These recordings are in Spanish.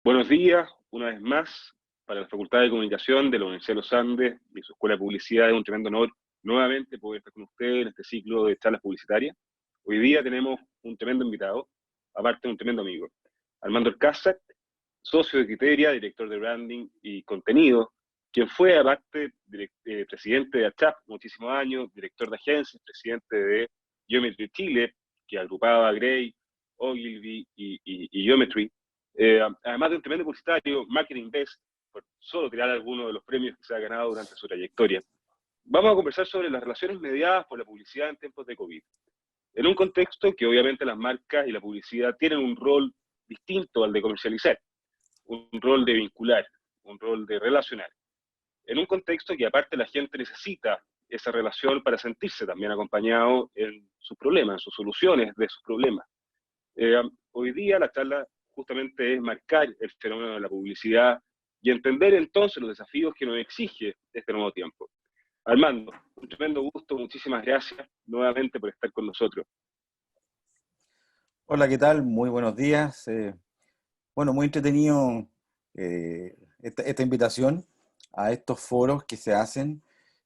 Buenos días, una vez más, para la Facultad de Comunicación de la Universidad de los Andes y su Escuela de Publicidad. Es un tremendo honor nuevamente poder estar con ustedes en este ciclo de charlas publicitarias. Hoy día tenemos un tremendo invitado, aparte de un tremendo amigo. Armando Alcázar, socio de Criteria, director de branding y contenido, quien fue aparte presidente de ACHAP muchísimos años, director de agencias, presidente de Geometry Chile, que agrupaba a Gray, Ogilvy y Geometry. Además de un tremendo publicitario, Marketing Best, por solo tirar algunos de los premios que se ha ganado durante su trayectoria. Vamos a conversar sobre las relaciones mediadas por la publicidad en tiempos de COVID, en un contexto que obviamente las marcas y la publicidad tienen un rol distinto al de comercializar, un rol de vincular, un rol de relacionar, en un contexto que aparte la gente necesita esa relación para sentirse también acompañado en sus problemas, en sus soluciones de sus problemas. Hoy día la charla justamente es marcar el fenómeno de la publicidad y entender entonces los desafíos que nos exige este nuevo tiempo. Armando, un tremendo gusto, muchísimas gracias nuevamente por estar con nosotros. Hola, ¿qué tal? Muy buenos días. Bueno, muy entretenido esta invitación a estos foros que se hacen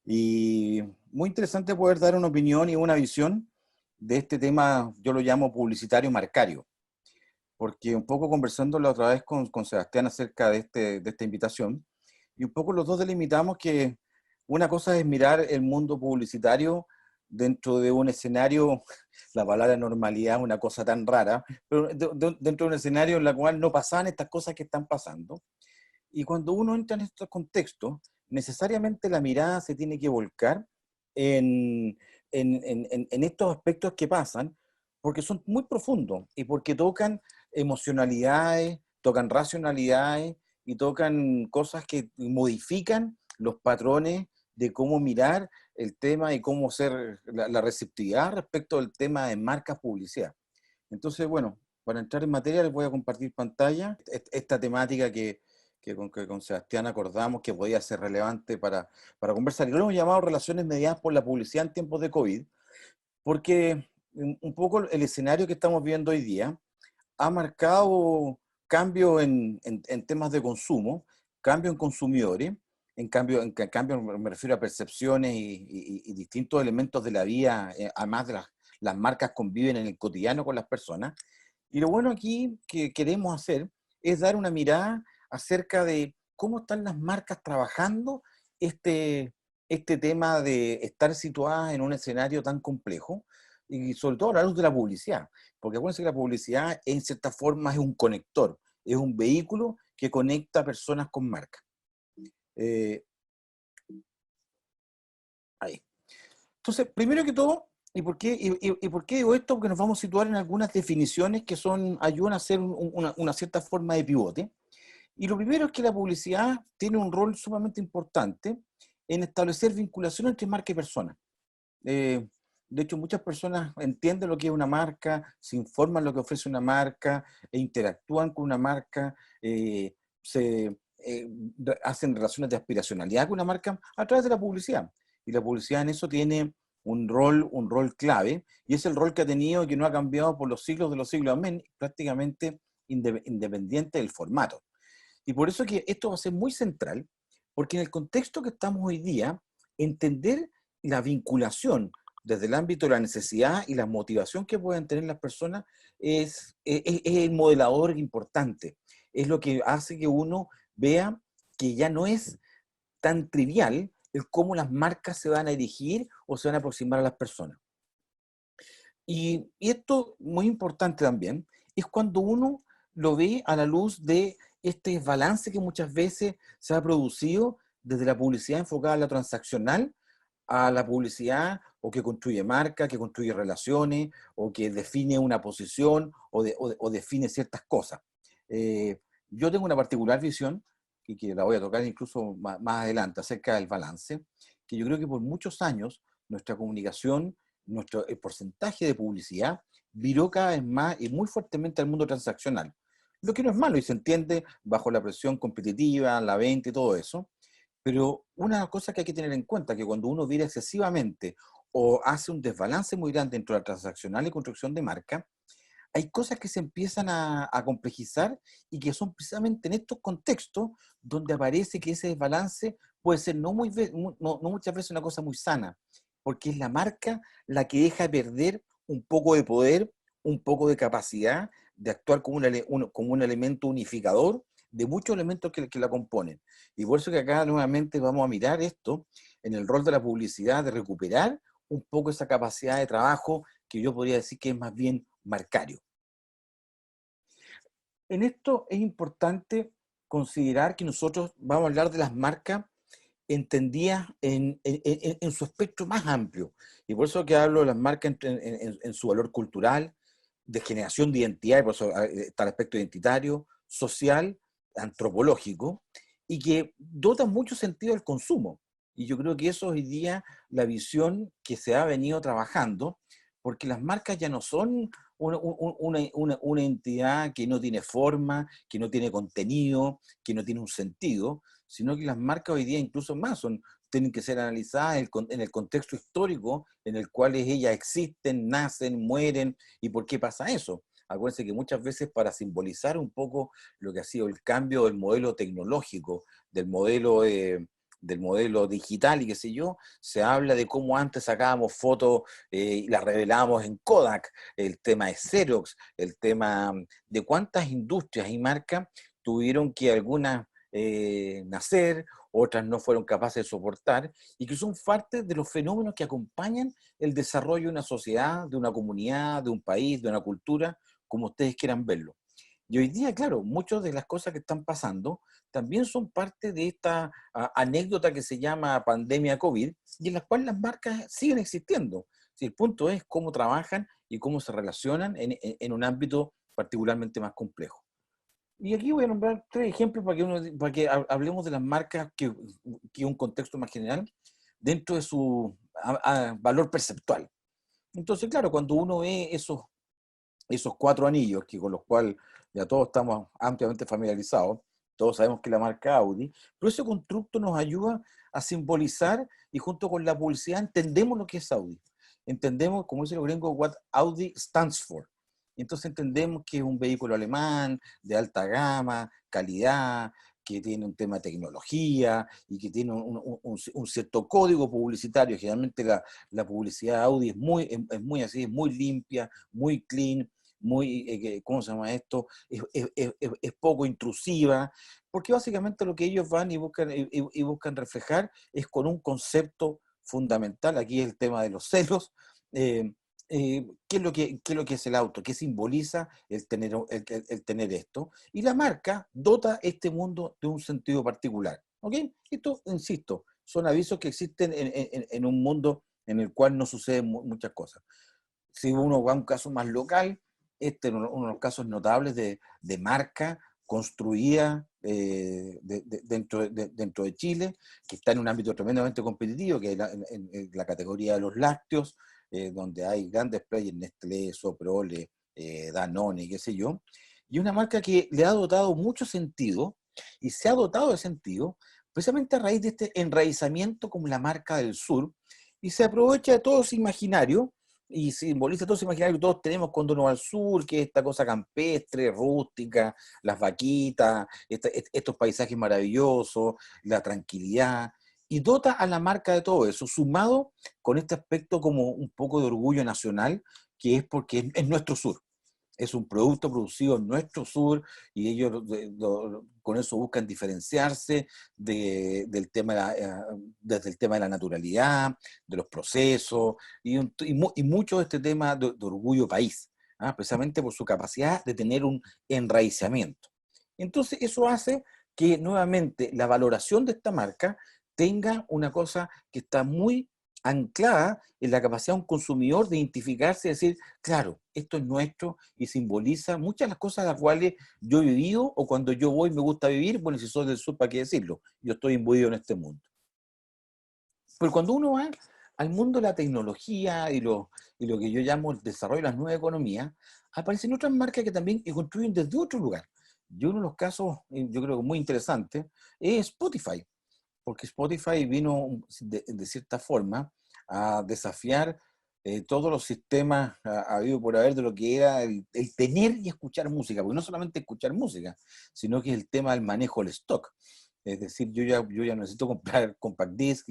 y muy interesante poder dar una opinión y una visión de este tema, yo lo llamo publicitario marcario, porque un poco conversando la otra vez con Sebastián acerca de esta invitación, y un poco los dos delimitamos que una cosa es mirar el mundo publicitario dentro de un escenario, la palabra normalidad es una cosa tan rara, pero dentro de un escenario en el cual no pasaban estas cosas que están pasando. Y cuando uno entra en estos contextos, necesariamente la mirada se tiene que volcar en, en estos aspectos que pasan, porque son muy profundos y porque tocan emocionalidades, tocan racionalidades y tocan cosas que modifican los patrones de cómo mirar el tema y cómo ser la receptividad respecto al tema de marcas publicidad. Entonces, bueno, para entrar en materia les voy a compartir pantalla esta temática que con Sebastián acordamos que podía ser relevante para conversar. Y lo hemos llamado relaciones mediadas por la publicidad en tiempos de COVID, porque un poco el escenario que estamos viendo hoy día ha marcado cambio en temas de consumo, cambio en consumidores, en cambio me refiero a percepciones y distintos elementos de la vida, además de las marcas conviven en el cotidiano con las personas. Y lo bueno aquí que queremos hacer es dar una mirada acerca de cómo están las marcas trabajando este, este tema de estar situadas en un escenario tan complejo y sobre todo a la luz de la publicidad. Porque acuérdense que la publicidad en cierta forma es un conector, es un vehículo que conecta personas con marcas. Eh, Ahí. Entonces, primero que todo, ¿y por qué digo esto? Porque nos vamos a situar en algunas definiciones que ayudan a hacer una cierta forma de pivote. Y lo primero es que la publicidad tiene un rol sumamente importante en establecer vinculación entre marca y persona. Eh, de hecho, muchas personas entienden lo que es una marca, se informan lo que ofrece una marca, e interactúan con una marca, hacen relaciones de aspiracionalidad con una marca a través de la publicidad. Y la publicidad en eso tiene un rol clave, y es el rol que ha tenido y que no ha cambiado por los siglos de los siglos, amén, prácticamente independiente del formato. Y por eso que esto va a ser muy central, porque en el contexto que estamos hoy día, entender la vinculación desde el ámbito de la necesidad y la motivación que pueden tener las personas es el modelador importante. Es lo que hace que uno vea que ya no es tan trivial el cómo las marcas se van a dirigir o se van a aproximar a las personas. Y esto, muy importante también, es cuando uno lo ve a la luz de este desbalance que muchas veces se ha producido desde la publicidad enfocada a la transaccional a la publicidad o que construye marca, que construye relaciones, o que define una posición o define ciertas cosas. Eh, yo tengo una particular visión, y que la voy a tocar incluso más adelante, acerca del balance, que yo creo que por muchos años nuestra comunicación, el porcentaje de publicidad viró cada vez más y muy fuertemente al mundo transaccional. Lo que no es malo y se entiende bajo la presión competitiva, la venta y todo eso, pero una cosa que hay que tener en cuenta es que cuando uno vira excesivamente o hace un desbalance muy grande entre la transaccional y construcción de marca, hay cosas que se empiezan a complejizar y que son precisamente en estos contextos donde aparece que ese desbalance puede ser no muchas veces una cosa muy sana, porque es la marca la que deja perder un poco de poder, un poco de capacidad de actuar como un elemento unificador de muchos elementos que la componen. Y por eso que acá nuevamente vamos a mirar esto en el rol de la publicidad, de recuperar un poco esa capacidad de trabajo que yo podría decir que es más bien marcario. En esto es importante considerar que nosotros vamos a hablar de las marcas entendidas en su espectro más amplio. Y por eso que hablo de las marcas en su valor cultural, de generación de identidad, y por eso está el aspecto identitario, social, antropológico, y que dotan mucho sentido al consumo. Y yo creo que eso hoy día la visión que se ha venido trabajando, porque las marcas ya no son una entidad que no tiene forma, que no tiene contenido, que no tiene un sentido, sino que las marcas hoy día incluso más tienen que ser analizadas en el contexto histórico en el cual ellas existen, nacen, mueren, y por qué pasa eso. Acuérdense que muchas veces para simbolizar un poco lo que ha sido el cambio del modelo tecnológico, del modelo digital y qué sé yo, se habla de cómo antes sacábamos fotos y las revelábamos en Kodak, el tema de Xerox, el tema de cuántas industrias y marcas tuvieron que algunas nacer, otras no fueron capaces de soportar, y que son parte de los fenómenos que acompañan el desarrollo de una sociedad, de una comunidad, de un país, de una cultura, como ustedes quieran verlo. Y hoy día, claro, muchas de las cosas que están pasando también son parte de esta anécdota que se llama pandemia COVID, y en la cual las marcas siguen existiendo. Si el punto es cómo trabajan y cómo se relacionan en un ámbito particularmente más complejo. Y aquí voy a nombrar tres ejemplos para que hablemos de las marcas que un contexto más general dentro de su valor perceptual. Entonces, claro, cuando uno ve esos cuatro anillos con los cuales ya todos estamos ampliamente familiarizados, todos sabemos que es la marca Audi, pero ese constructo nos ayuda a simbolizar y junto con la publicidad entendemos lo que es Audi. Entendemos, como dicen los gringos, what Audi stands for. Entonces entendemos que es un vehículo alemán de alta gama, calidad, que tiene un tema de tecnología y que tiene un cierto código publicitario. Generalmente la publicidad Audi es muy así, es muy limpia, muy clean, muy, ¿cómo se llama esto? Es poco intrusiva, porque básicamente lo que ellos van y buscan reflejar es con un concepto fundamental. Aquí es el tema de los celos. eh, ¿Qué es lo que es el auto? ¿Qué simboliza el tener esto? Y la marca dota este mundo de un sentido particular. ¿Ok? Esto, insisto, son avisos que existen en un mundo en el cual no suceden muchas cosas. Si uno va a un caso más local, este es uno de los casos notables de marca construida dentro de Chile, que está en un ámbito tremendamente competitivo, que es en la categoría de los lácteos, donde hay grandes players, Nestlé, Soprole, Danone, qué sé yo, y una marca que le ha dotado mucho sentido, y se ha dotado de sentido, precisamente a raíz de este enraizamiento como la marca del sur, y se aprovecha de todo ese imaginario, y simboliza todo ese imaginario que todos tenemos cuando uno va al sur, que es esta cosa campestre, rústica, las vaquitas, estos paisajes maravillosos, la tranquilidad, y dota a la marca de todo eso, sumado con este aspecto como un poco de orgullo nacional, que es porque es nuestro sur. Es un producto producido en nuestro sur y ellos con eso buscan diferenciarse desde el tema de la naturalidad, de los procesos y mucho de este tema de orgullo país, precisamente por su capacidad de tener un enraizamiento. Entonces eso hace que nuevamente la valoración de esta marca tenga una cosa que está muy anclada en la capacidad de un consumidor de identificarse y decir, claro, esto es nuestro y simboliza muchas de las cosas las cuales yo he vivido o cuando yo voy me gusta vivir, bueno, si soy del sur, ¿para qué decirlo? Yo estoy imbuido en este mundo. Pero cuando uno va al mundo de la tecnología y lo que yo llamo el desarrollo de las nuevas economías, aparecen otras marcas que también construyen desde otro lugar. Y uno de los casos, yo creo que muy interesante, es Spotify, porque Spotify vino de cierta forma a desafiar todos los sistemas habido por haber de lo que era el tener y escuchar música, porque no solamente escuchar música, sino que es el tema del manejo del stock. Es decir, yo ya no necesito comprar compact disc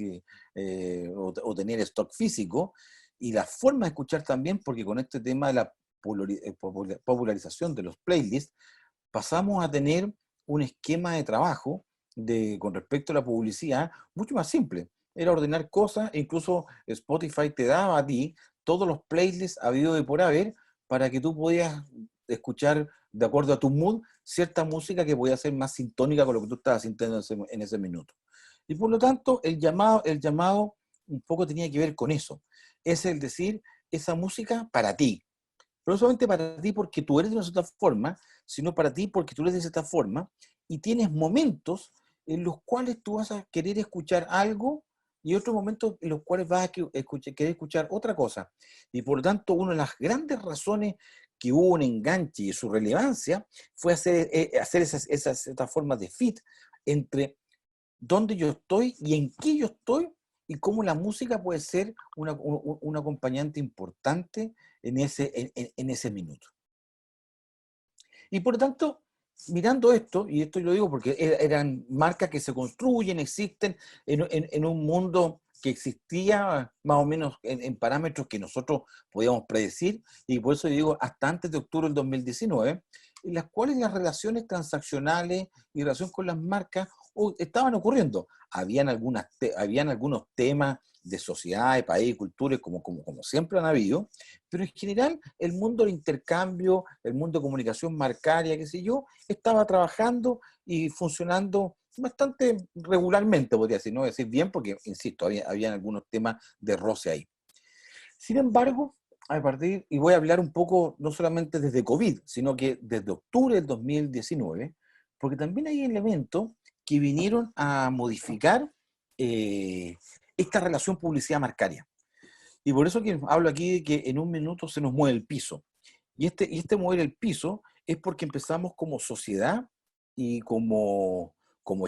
o tener stock físico, y la forma de escuchar también, porque con este tema de la popularización de los playlists, pasamos a tener un esquema de trabajo con respecto a la publicidad mucho más simple. Era ordenar cosas, e incluso Spotify te daba a ti todos los playlists habido de por haber para que tú podías escuchar de acuerdo a tu mood cierta música que podía ser más sintónica con lo que tú estabas sintiendo en ese minuto. Y por lo tanto, el llamado un poco tenía que ver con eso. Es el decir, esa música para ti, pero no solamente para ti porque tú eres de una cierta forma, sino para ti porque tú eres de cierta forma y tienes momentos en los cuales tú vas a querer escuchar algo y otros momentos en los cuales vas a querer escuchar otra cosa. Y por lo tanto, una de las grandes razones que hubo un enganche y su relevancia fue hacer esas formas de fit entre dónde yo estoy y en qué yo estoy y cómo la música puede ser un acompañante importante en ese minuto. Y por lo tanto, mirando esto, y esto yo lo digo porque eran marcas que se construyen, existen en un mundo que existía más o menos en parámetros que nosotros podíamos predecir, y por eso yo digo hasta antes de octubre del 2019, en las cuales las relaciones transaccionales y relación con las marcas estaban ocurriendo. Habían algunos temas de sociedad, de país, cultura, como siempre han habido, pero en general el mundo del intercambio, el mundo de comunicación marcaria, qué sé yo, estaba trabajando y funcionando bastante regularmente, podría decir, no decir bien, porque, insisto, habían algunos temas de roce ahí. Sin embargo, y voy a hablar un poco, no solamente desde COVID, sino que desde octubre del 2019, porque también hay elementos que vinieron a modificar eh, esta relación publicidad-marcaria. Y por eso que hablo aquí de que en un minuto se nos mueve el piso. Y este mover el piso es porque empezamos como sociedad y como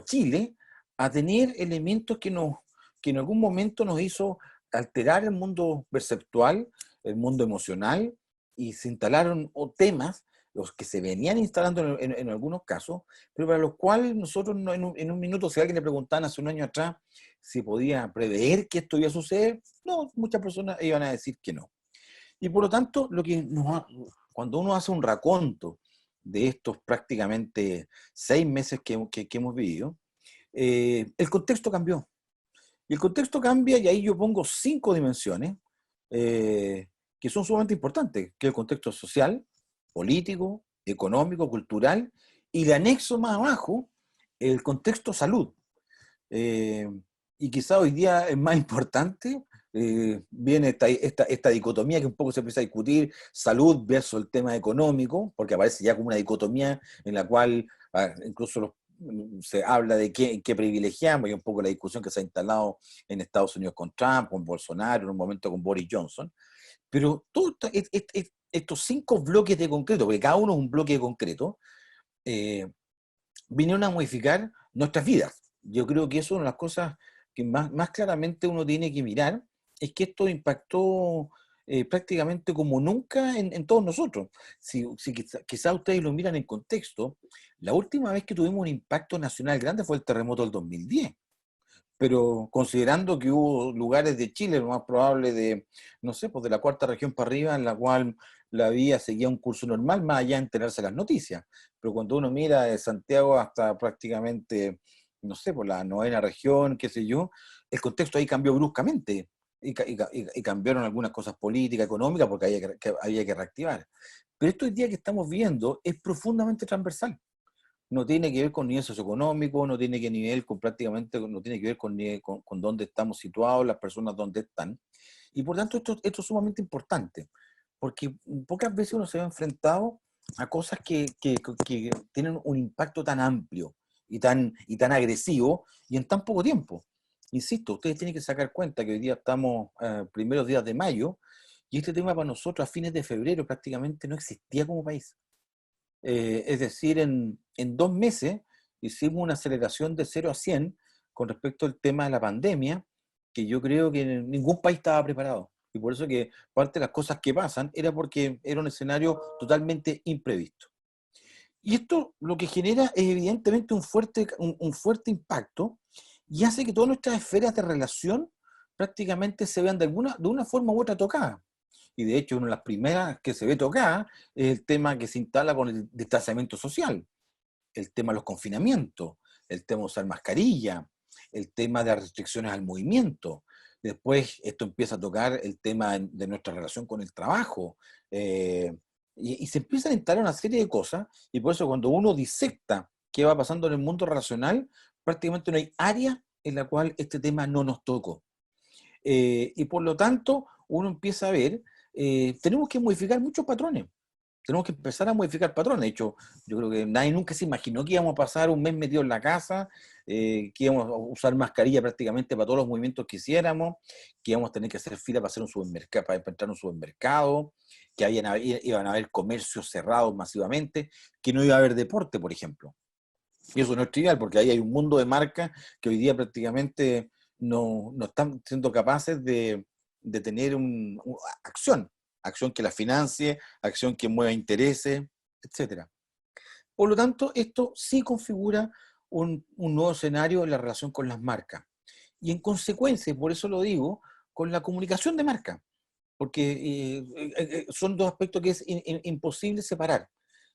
Chile a tener elementos que en algún momento nos hizo alterar el mundo perceptual, el mundo emocional, y se instalaron temas, los que se venían instalando en algunos casos, pero para los cuales nosotros en un minuto, si a alguien le preguntaban hace un año atrás si podía prever que esto iba a suceder, no, muchas personas iban a decir que no. Y por lo tanto, cuando uno hace un raconto de estos prácticamente 6 meses que hemos vivido, el contexto cambió. Y el contexto cambia, y ahí yo pongo 5 dimensiones que son sumamente importantes, que es el contexto social, político, económico, cultural, y le anexo más abajo el contexto salud. Eh, y quizá hoy día es más importante, viene esta dicotomía que un poco se empieza a discutir, salud versus el tema económico, porque aparece ya como una dicotomía en la cual incluso se habla de qué privilegiamos, y un poco la discusión que se ha instalado en Estados Unidos con Trump, con Bolsonaro, en un momento con Boris Johnson. Pero todos estos 5 bloques de concreto, porque cada uno es un bloque de concreto, eh, vinieron a modificar nuestras vidas. Yo creo que eso es una de las cosas que más claramente uno tiene que mirar, es que esto impactó prácticamente como nunca en todos nosotros. Si quizá ustedes lo miran en contexto, la última vez que tuvimos un impacto nacional grande fue el terremoto del 2010, pero considerando que hubo lugares de Chile, lo más probable no sé, pues de la cuarta región para arriba, en la cual la vía seguía un curso normal, más allá de enterarse las noticias. Pero cuando uno mira de Santiago hasta prácticamente, no sé, por la novena región, qué sé yo, el contexto ahí cambió bruscamente. Y cambiaron algunas cosas políticas, económicas, porque había que reactivar. Pero esto hoy día que estamos viendo es profundamente transversal. No tiene que ver con nivel socioeconómico, no tiene que nivel con prácticamente, no tiene que ver con dónde estamos situados, las personas dónde están. Y por tanto esto es sumamente importante, porque pocas veces uno se ve enfrentado a cosas que tienen un impacto tan amplio y tan agresivo y en tan poco tiempo. Insisto, ustedes tienen que sacar cuenta que hoy día estamos primeros días de mayo, y este tema para nosotros a fines de febrero prácticamente no existía como país. Es decir, en 2 meses hicimos una aceleración de 0 a 100 con respecto al tema de la pandemia, que yo creo que ningún país estaba preparado. Y por eso que parte de las cosas que pasan era porque era un escenario totalmente imprevisto. Y esto lo que genera es evidentemente un fuerte impacto y hace que todas nuestras esferas de relación prácticamente se vean de una forma u otra tocadas. Y de hecho, una de las primeras que se ve tocada es el tema que se instala con el distanciamiento social, el tema de los confinamientos, el tema de usar mascarilla, el tema de las restricciones al movimiento. Después esto empieza a tocar el tema de nuestra relación con el trabajo. Y se empiezan a instalar una serie de cosas, y por eso cuando uno disecta qué va pasando en el mundo relacional, prácticamente no hay área en la cual este tema no nos tocó. Y por lo tanto, uno empieza a ver, tenemos que modificar muchos patrones. Tenemos que empezar a modificar patrones. De hecho, yo creo que nadie nunca se imaginó que íbamos a pasar un mes metidos en la casa, que íbamos a usar mascarilla prácticamente para todos los movimientos que hiciéramos, que íbamos a tener que hacer fila para hacer un supermercado, para entrar a un supermercado, que iban a haber comercios cerrados masivamente, que no iba a haber deporte, por ejemplo. Y eso no es trivial, porque ahí hay un mundo de marcas que hoy día prácticamente no están siendo capaces de tener acción que la financie, acción que mueva intereses, etcétera. Por lo tanto, esto sí configura un nuevo escenario en la relación con las marcas. Y en consecuencia, por eso lo digo, con la comunicación de marca, porque son dos aspectos que es imposible separar.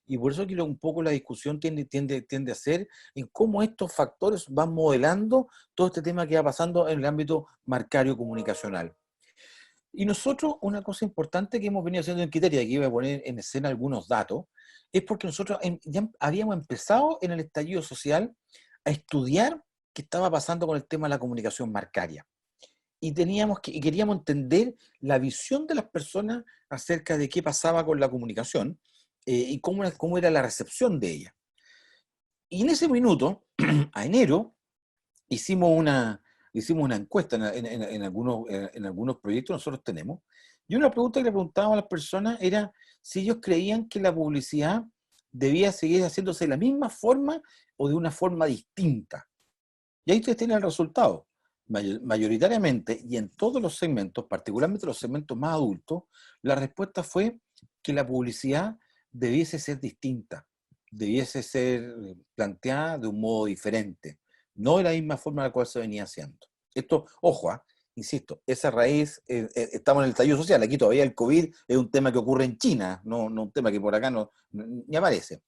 Y por eso que un poco la discusión tiende a ser en cómo estos factores van modelando todo este tema que va pasando en el ámbito marcario comunicacional. Y nosotros, una cosa importante que hemos venido haciendo en Criteria, aquí voy a poner en escena algunos datos, es porque nosotros ya habíamos empezado en el estallido social a estudiar qué estaba pasando con el tema de la comunicación marcaria. Y queríamos entender la visión de las personas acerca de qué pasaba con la comunicación y cómo era la recepción de ella. Y en ese minuto, a enero, hicimos una encuesta en algunos proyectos que nosotros tenemos, y una pregunta que le preguntábamos a las personas era si ellos creían que la publicidad debía seguir haciéndose de la misma forma o de una forma distinta. Y ahí ustedes tienen el resultado. Mayoritariamente, y en todos los segmentos, particularmente los segmentos más adultos, la respuesta fue que la publicidad debiese ser distinta, debiese ser planteada de un modo diferente, no de la misma forma en la cual se venía haciendo. Esto, ojo, insisto, esa raíz, estamos en el estallido social, aquí todavía el COVID es un tema que ocurre en China, no un tema que por acá ni aparece.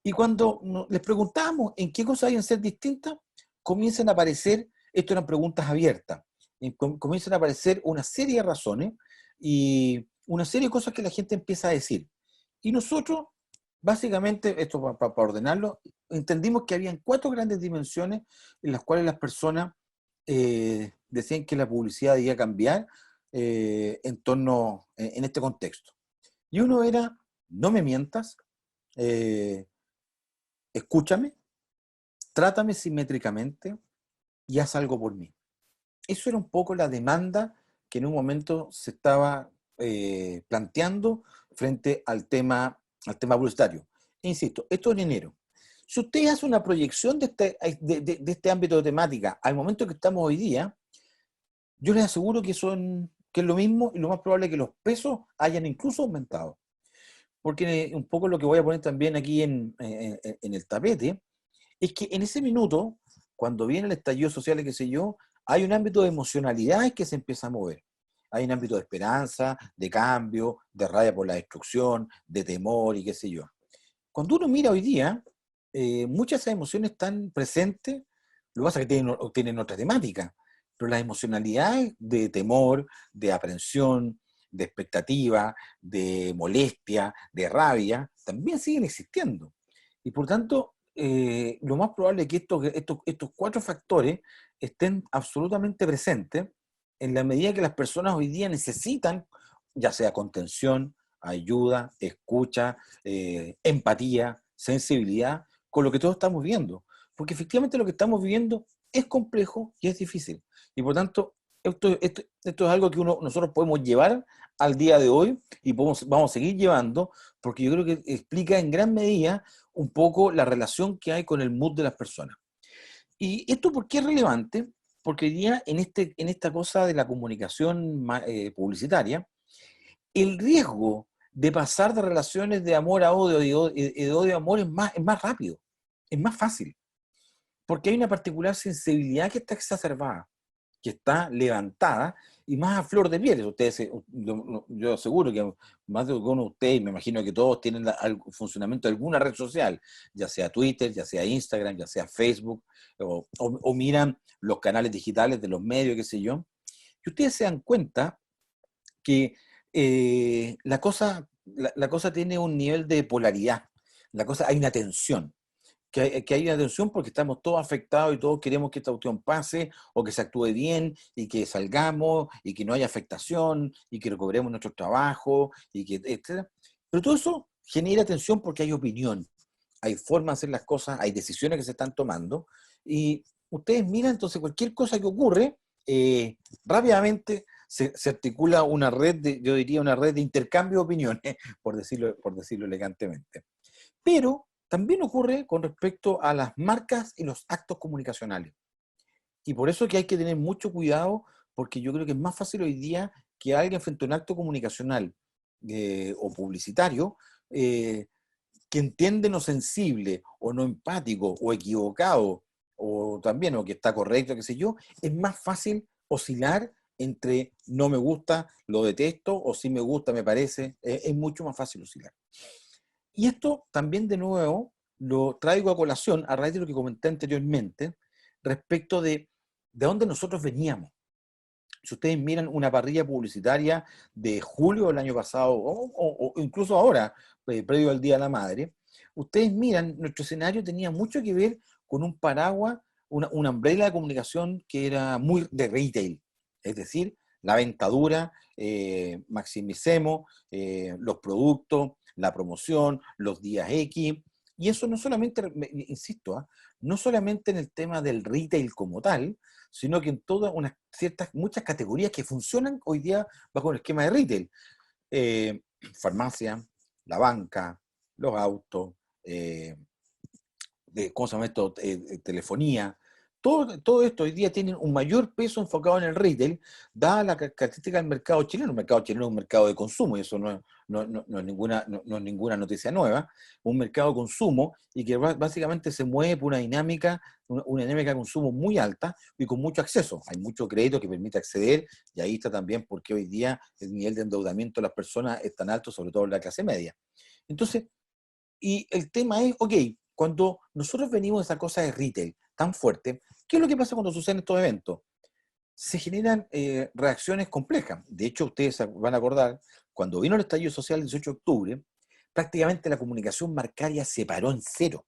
Y cuando les preguntábamos en qué cosas deben ser distintas, comienzan a aparecer, esto eran preguntas abiertas, comienzan a aparecer una serie de razones y una serie de cosas que la gente empieza a decir. Y nosotros, básicamente, esto para ordenarlo, entendimos que habían 4 grandes dimensiones en las cuales las personas decían que la publicidad debía cambiar en este contexto. Y uno era, no me mientas, escúchame, trátame simétricamente y haz algo por mí. Eso era un poco la demanda que en un momento se estaba planteando frente al tema publicitario. E insisto, esto en enero. Si usted hace una proyección de este ámbito de temática al momento que estamos hoy día, yo les aseguro que es lo mismo y lo más probable es que los pesos hayan incluso aumentado. Porque un poco lo que voy a poner también aquí en el tapete es que en ese minuto, cuando viene el estallido social y qué sé yo, hay un ámbito de emocionalidades que se empieza a mover. Hay un ámbito de esperanza, de cambio, de rabia por la destrucción, de temor y qué sé yo. Cuando uno mira hoy día, muchas de esas emociones están presentes, lo que pasa es que tienen otra temática, pero las emocionalidades de temor, de aprensión, de expectativa, de molestia, de rabia, también siguen existiendo. Y por tanto, lo más probable es que estos 4 factores estén absolutamente presentes en la medida que las personas hoy día necesitan, ya sea contención, ayuda, escucha, empatía, sensibilidad, con lo que todos estamos viviendo. Porque efectivamente lo que estamos viviendo es complejo y es difícil. Y por tanto, esto es algo que nosotros podemos llevar al día de hoy y vamos a seguir llevando, porque yo creo que explica en gran medida un poco la relación que hay con el mood de las personas. ¿Y esto por qué es relevante? porque hoy día en esta cosa de la comunicación publicitaria, el riesgo de pasar de relaciones de amor a odio y de odio a amor es más rápido, es más fácil, porque hay una particular sensibilidad que está exacerbada, que está levantada y más a flor de piel. Yo aseguro que más de uno de ustedes, me imagino que todos tienen el funcionamiento de alguna red social, ya sea Twitter, ya sea Instagram, ya sea Facebook, o miran los canales digitales de los medios, qué sé yo, y ustedes se dan cuenta que la cosa tiene un nivel de polaridad, hay una tensión. Que hay una tensión porque estamos todos afectados y todos queremos que esta cuestión pase o que se actúe bien y que salgamos y que no haya afectación y que recobremos nuestro trabajo y que etcétera. Pero todo eso genera tensión porque hay opinión, hay formas de hacer las cosas, hay decisiones que se están tomando y ustedes miran entonces cualquier cosa que ocurre, rápidamente se articula una red yo diría una red de intercambio de opiniones, por decirlo elegantemente. Pero también ocurre con respecto a las marcas y los actos comunicacionales. Y por eso que hay que tener mucho cuidado, porque yo creo que es más fácil hoy día que alguien frente a un acto comunicacional o publicitario, que entiende no sensible, o no empático, o equivocado, o también, o que está correcto, qué sé yo, es más fácil oscilar entre no me gusta, lo detesto, o sí me gusta, me parece, es mucho más fácil oscilar. Y esto también de nuevo lo traigo a colación a raíz de lo que comenté anteriormente respecto de dónde nosotros veníamos. Si ustedes miran una parrilla publicitaria de julio del año pasado, o incluso ahora, previo al Día de la Madre, ustedes miran, nuestro escenario tenía mucho que ver con un paraguas, una umbrella de comunicación que era muy de retail, es decir, la venta dura, maximicemos los productos, la promoción, los días X, y eso no solamente, insisto, no solamente en el tema del retail como tal, sino que en todas muchas categorías que funcionan hoy día bajo el esquema de retail. Eh, Farmacia, la banca, los autos, ¿cómo se llama esto? Telefonía. Todo esto hoy día tiene un mayor peso enfocado en el retail, dada la característica del mercado chileno. El mercado chileno es un mercado de consumo, y eso no es ninguna noticia nueva. Un mercado de consumo y que básicamente se mueve por una dinámica de consumo muy alta y con mucho acceso. Hay mucho crédito que permite acceder, y ahí está también porque hoy día el nivel de endeudamiento de las personas es tan alto, sobre todo en la clase media. Entonces, y el tema es, ok, cuando nosotros venimos de esa cosa de retail tan fuerte, ¿qué es lo que pasa cuando suceden estos eventos? Se generan reacciones complejas. De hecho, ustedes van a acordar, cuando vino el estallido social el 18 de octubre, prácticamente la comunicación bancaria se paró en cero.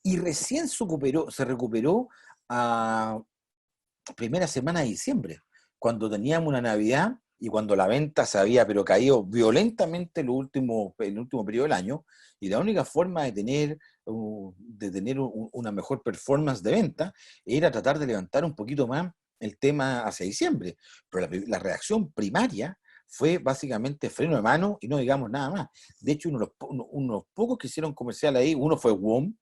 Y recién se recuperó a primera semana de diciembre, cuando teníamos una Navidad y cuando la venta se había pero caído violentamente el último periodo del año, y la única forma de tener una mejor performance de venta era tratar de levantar un poquito más el tema hacia diciembre. Pero la reacción primaria fue básicamente freno de mano y no digamos nada más. De hecho, unos pocos que hicieron comercial ahí, uno fue WOM,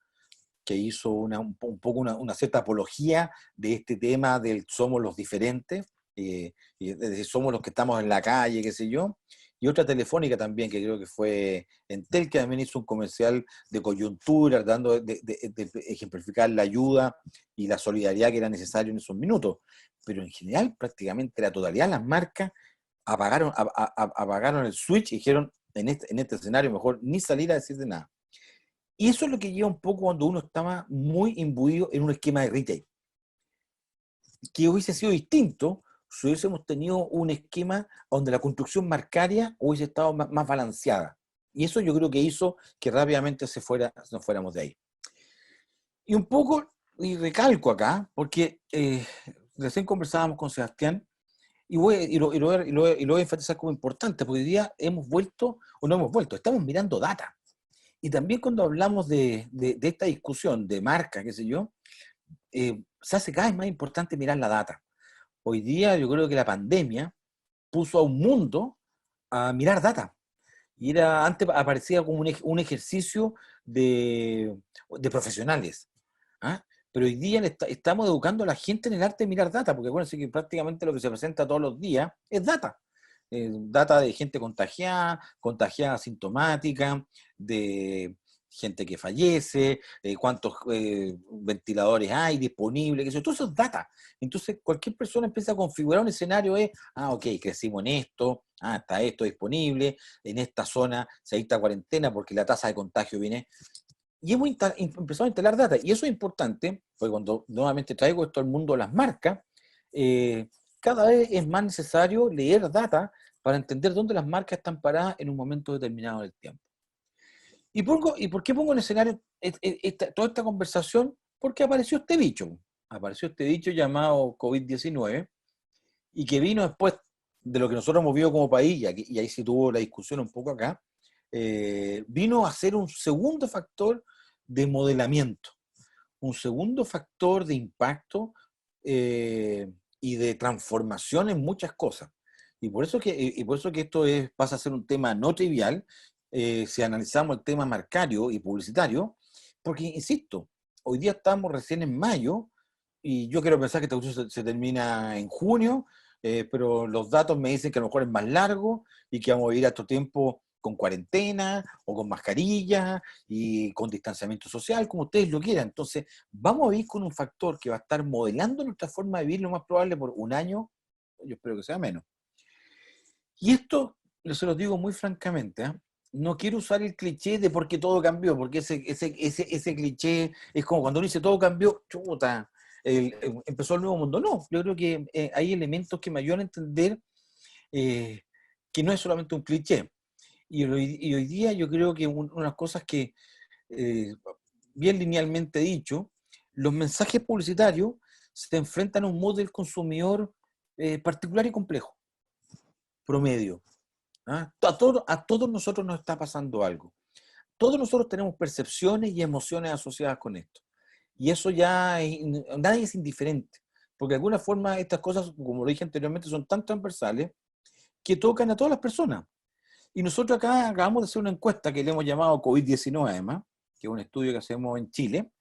que hizo un poco una cierta apología de este tema del somos los diferentes, es decir, somos los que estamos en la calle, qué sé yo, y otra Telefónica también, que creo que fue Entel, que también hizo un comercial de coyuntura, tratando de ejemplificar la ayuda y la solidaridad que era necesario en esos minutos. Pero en general, prácticamente la totalidad de las marcas apagaron el switch y dijeron, en este escenario mejor ni salir a decir de nada. Y eso es lo que lleva un poco cuando uno estaba muy imbuido en un esquema de retail, que hubiese sido distinto si hubiésemos tenido un esquema donde la construcción marcaria hubiese estado más balanceada. Y eso yo creo que hizo que rápidamente nos fuéramos de ahí. Y un poco, y recalco acá, porque recién conversábamos con Sebastián, y lo voy a enfatizar como importante, porque hoy día hemos vuelto, o no hemos vuelto, estamos mirando data. Y también cuando hablamos de esta discusión de marca, qué sé yo, se hace cada vez más importante mirar la data. Hoy día yo creo que la pandemia puso a un mundo a mirar data. Y antes aparecía como un ejercicio de profesionales. ¿Ah? pero hoy día estamos educando a la gente en el arte de mirar data, porque acuérdense que prácticamente lo que se presenta todos los días es data. Data de gente contagiada asintomática, de gente que fallece, cuántos ventiladores hay disponibles, que todo eso es data. Entonces, cualquier persona empieza a configurar un escenario ok, crecimos en esto, está esto disponible, en esta zona se dicta cuarentena porque la tasa de contagio viene. Y hemos empezado a instalar data, y eso es importante, porque cuando nuevamente traigo esto al mundo de las marcas, cada vez es más necesario leer data para entender dónde las marcas están paradas en un momento determinado del tiempo. ¿Y por qué pongo en escenario toda esta conversación? Porque apareció este bicho. Apareció este bicho llamado COVID-19 y que vino después de lo que nosotros hemos vivido como país, y ahí se tuvo la discusión un poco acá, vino a ser un segundo factor de modelamiento, un segundo factor de impacto y de transformación en muchas cosas. Y por eso que esto pasa a ser un tema no trivial, si analizamos el tema marcario y publicitario, porque, insisto, hoy día estamos recién en mayo, y yo quiero pensar que esta cuestión se termina en junio, pero los datos me dicen que a lo mejor es más largo y que vamos a ir a estos tiempo con cuarentena o con mascarilla y con distanciamiento social, como ustedes lo quieran. Entonces, vamos a vivir con un factor que va a estar modelando nuestra forma de vivir lo más probable por un año, yo espero que sea menos. Y esto, se los digo muy francamente, no quiero usar el cliché de porque todo cambió, porque ese cliché es como cuando uno dice todo cambió, chuta, empezó el nuevo mundo. No, yo creo que hay elementos que me ayudan a entender que no es solamente un cliché. Y hoy día yo creo que unas cosas que, eh, bien linealmente dicho, los mensajes publicitarios se enfrentan a un modo del consumidor particular y complejo, promedio. A todos nosotros nos está pasando algo. Todos nosotros tenemos percepciones y emociones asociadas con esto. Y eso nadie es indiferente, porque de alguna forma estas cosas, como lo dije anteriormente, son tan transversales que tocan a todas las personas. Y nosotros acá acabamos de hacer una encuesta que le hemos llamado COVID-19, además, que es un estudio que hacemos en Chile,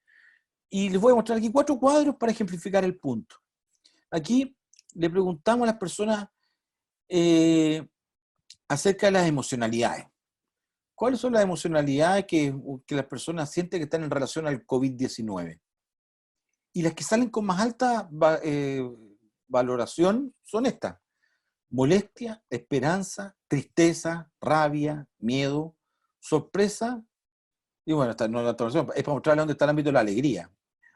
y les voy a mostrar aquí 4 cuadros para ejemplificar el punto. Aquí le preguntamos a las personas acerca de las emocionalidades. ¿Cuáles son las emocionalidades que las personas sienten que están en relación al COVID-19? Y las que salen con más alta valoración son estas: molestia, esperanza, tristeza, rabia, miedo, sorpresa, y bueno, no la traducción, es para mostrarle dónde está el ámbito de la alegría.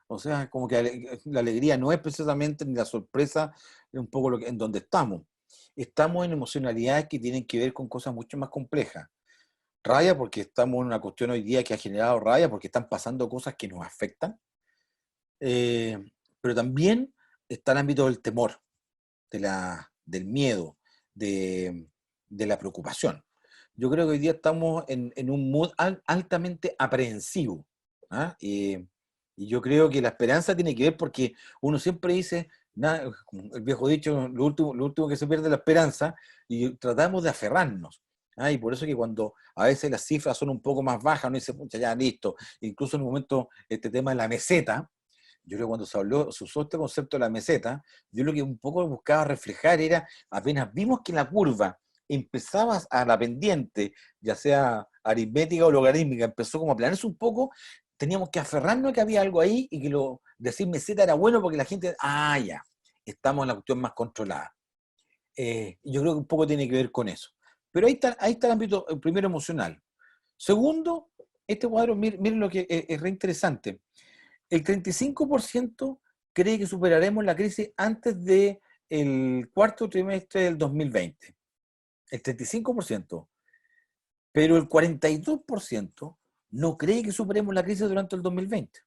O sea, como que la alegría no es precisamente ni la sorpresa, es un poco en donde estamos. Estamos en emocionalidades que tienen que ver con cosas mucho más complejas. Rabia porque estamos en una cuestión hoy día que ha generado rabia porque están pasando cosas que nos afectan. Pero también está el ámbito del temor, del miedo, de la preocupación. Yo creo que hoy día estamos en un mood altamente aprehensivo. Y yo creo que la esperanza tiene que ver porque uno siempre dice, el viejo dicho, lo último que se pierde es la esperanza, y tratamos de aferrarnos. Y por eso que cuando a veces las cifras son un poco más bajas, uno dice, pucha, ya listo. Incluso en un momento, este tema de la meseta, yo creo que cuando se usó este concepto de la meseta, yo lo que un poco buscaba reflejar era, apenas vimos que la curva empezaba a la pendiente, ya sea aritmética o logarítmica, empezó como a planarse un poco, teníamos que aferrarnos a que había algo ahí y que decir meseta era bueno porque la gente, ya, estamos en la cuestión más controlada. Yo creo que un poco tiene que ver con eso. Pero ahí está el ámbito primero emocional. Segundo, este cuadro, miren lo que es re interesante. El 35% cree que superaremos la crisis antes del cuarto trimestre del 2020. El 35%. Pero el 42% no cree que superemos la crisis durante el 2020.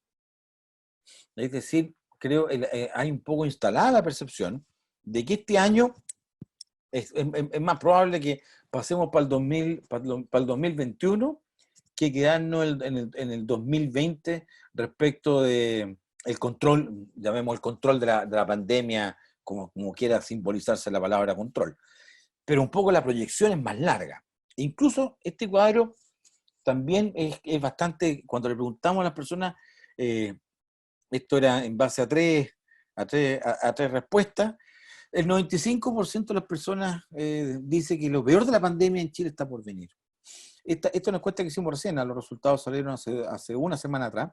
Es decir, creo que hay un poco instalada la percepción de que este año es más probable que pasemos para el 2021 que quedarnos en el 2020 respecto de el control, llamemos el control de la pandemia, como quiera simbolizarse la palabra control. Pero un poco la proyección es más larga. Incluso este cuadro también es bastante, cuando le preguntamos a las personas esto era en base a tres respuestas. El 95% de las personas dice que lo peor de la pandemia en Chile está por venir. Esta es una encuesta que hicimos recién, los resultados salieron hace una semana atrás.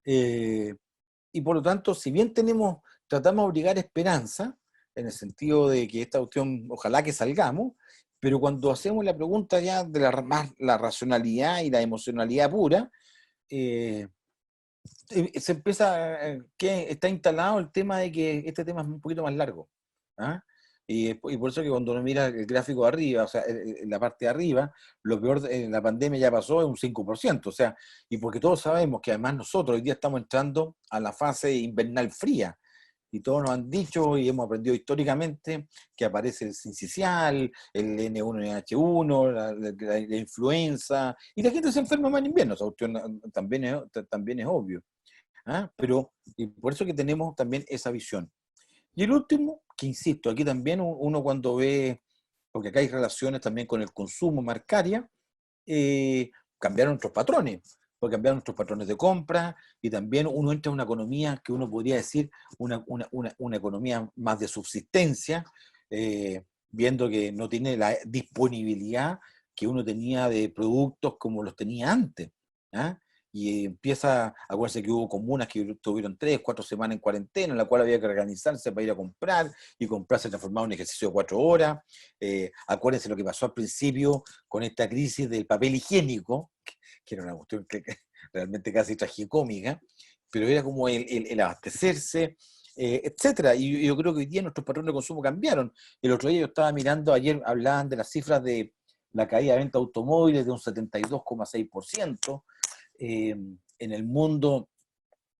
Y por lo tanto, si bien tratamos de obligar esperanza, en el sentido de que esta cuestión, ojalá que salgamos, pero cuando hacemos la pregunta ya de más la racionalidad y la emocionalidad pura, se empieza, que está instalado el tema de que este tema es un poquito más largo. ¿Ah? Y por eso que cuando uno mira el gráfico de arriba, o sea, en la parte de arriba, lo peor de la pandemia ya pasó es un 5%, o sea, y porque todos sabemos que además nosotros hoy día estamos entrando a la fase invernal fría, y todos nos han dicho y hemos aprendido históricamente que aparece el sincicial, el N1NH1, la influenza, y la gente se enferma más en invierno, o sea, también es obvio. ¿Ah? Pero y por eso que tenemos también esa visión. Y el último, que insisto, aquí también uno cuando ve, porque acá hay relaciones también con el consumo marcaria, cambiaron nuestros patrones, porque cambiaron nuestros patrones de compra, y también uno entra en una economía que uno podría decir una economía más de subsistencia, viendo que no tiene la disponibilidad que uno tenía de productos como los tenía antes. ¿Ah? Y empieza, acuérdense que hubo comunas que tuvieron 3, 4 semanas en cuarentena, en la cual había que organizarse para ir a comprar, y comprar se transformaba en un ejercicio de 4 horas. Acuérdense lo que pasó al principio con esta crisis del papel higiénico, que era una cuestión realmente casi tragicómica, pero era como el abastecerse, etcétera. Y yo creo que hoy día nuestros patrones de consumo cambiaron. El otro día yo estaba mirando, ayer hablaban de las cifras de la caída de venta de automóviles de un 72,6%. En el mundo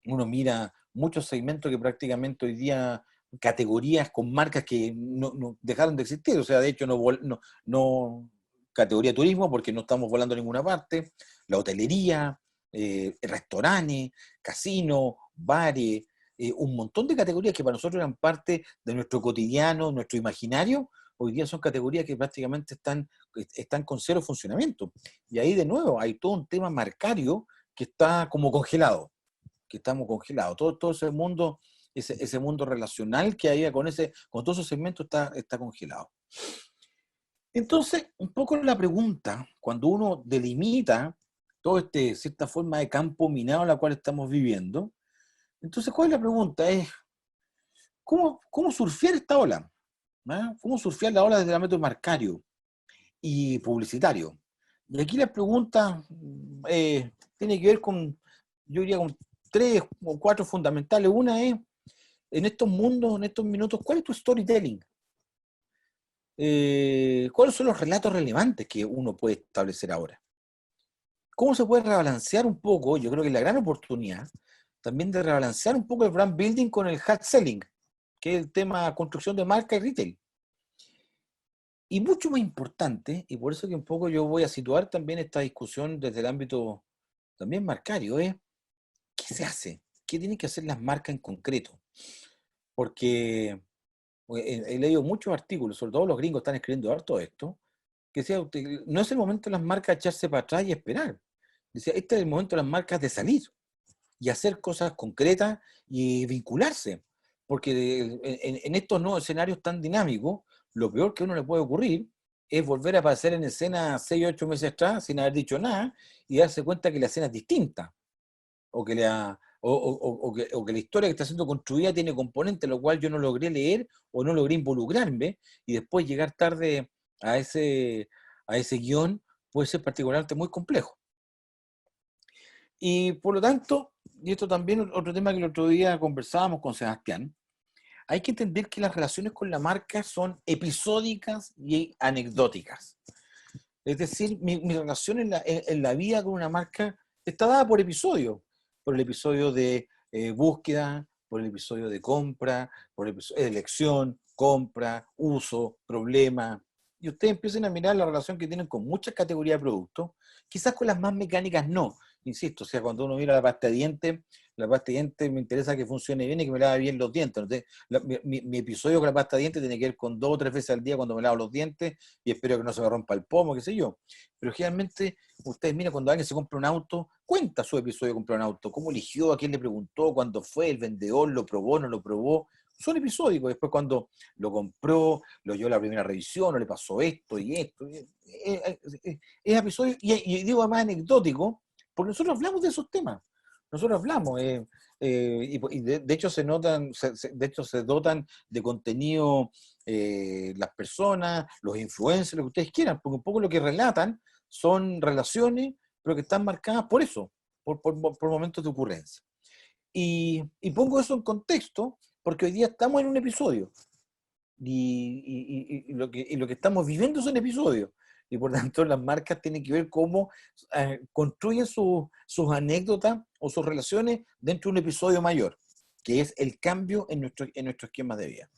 uno mira muchos segmentos que prácticamente hoy día, categorías con marcas que no dejaron de existir, o sea, de hecho no categoría turismo porque no estamos volando a ninguna parte, la hotelería, restaurantes, casinos, bares, un montón de categorías que para nosotros eran parte de nuestro cotidiano, nuestro imaginario, hoy día son categorías que prácticamente están con cero funcionamiento. Y ahí de nuevo hay todo un tema marcario que está como congelado, que estamos congelados. Todo ese mundo relacional que había con todos esos segmentos está congelado. Entonces, un poco la pregunta, cuando uno delimita todo cierta forma de campo minado en la cual estamos viviendo, entonces, ¿cuál es la pregunta? Es, ¿cómo surfear esta ola? ¿Ah? ¿Cómo surfear la ola desde el ámbito marcario y publicitario? Y aquí la pregunta tiene que ver con, yo diría, con 3 o 4 fundamentales. Una es, en estos mundos, en estos minutos, ¿cuál es tu storytelling? ¿Cuáles son los relatos relevantes que uno puede establecer ahora? ¿Cómo se puede rebalancear un poco? Yo creo que es la gran oportunidad también de rebalancear un poco el brand building con el hard selling, que es el tema construcción de marca y retail. Y mucho más importante, y por eso que un poco yo voy a situar también esta discusión desde el ámbito también marcario, es ¿qué se hace? ¿Qué tienen que hacer las marcas en concreto? Porque he leído muchos artículos, sobre todo los gringos están escribiendo harto esto, que decía, no es el momento de las marcas de echarse para atrás y esperar. Decía, este es el momento de las marcas de salir y hacer cosas concretas y vincularse. Porque en estos nuevos escenarios tan dinámicos, lo peor que a uno le puede ocurrir es volver a aparecer en escena 6 o 8 meses atrás sin haber dicho nada y darse cuenta que la escena es distinta. O que la historia que está siendo construida tiene componentes, lo cual yo no logré leer o no logré involucrarme, y después llegar tarde a ese guión puede ser particularmente muy complejo. Y por lo tanto, y esto también otro tema que el otro día conversábamos con Sebastián, hay que entender que las relaciones con la marca son episódicas y anecdóticas. Es decir, mi relación en la vida con una marca está dada por episodios. Por el episodio de búsqueda, por el episodio de compra, por el episodio de elección, compra, uso, problema. Y ustedes empiecen a mirar la relación que tienen con muchas categorías de productos, quizás con las más mecánicas no. insisto, o sea, cuando uno mira la pasta de dientes me interesa que funcione bien y que me lave bien los dientes. Entonces, mi episodio con la pasta de dientes tiene que ver con 2 o 3 veces al día cuando me lavo los dientes y espero que no se me rompa el pomo, qué sé yo. Pero generalmente, ustedes miran, cuando alguien se compra un auto, cuenta su episodio de comprar un auto, cómo eligió, a quién le preguntó, cuándo fue, el vendedor, lo probó, no lo probó. Son episódicos. Después cuando lo compró, lo llevó a la primera revisión, no le pasó esto y esto. Es episodio, y digo además anecdótico, porque nosotros hablamos de esos temas. Nosotros hablamos, y de hecho de hecho se dotan de contenido las personas, los influencers, lo que ustedes quieran, porque un poco lo que relatan son relaciones, pero que están marcadas por eso, por momentos de ocurrencia. Y pongo eso en contexto, porque hoy día estamos en un episodio, y lo que estamos viviendo es un episodio. Y por tanto las marcas tienen que ver cómo construyen sus anécdotas o sus relaciones dentro de un episodio mayor, que es el cambio en nuestro esquema de vida.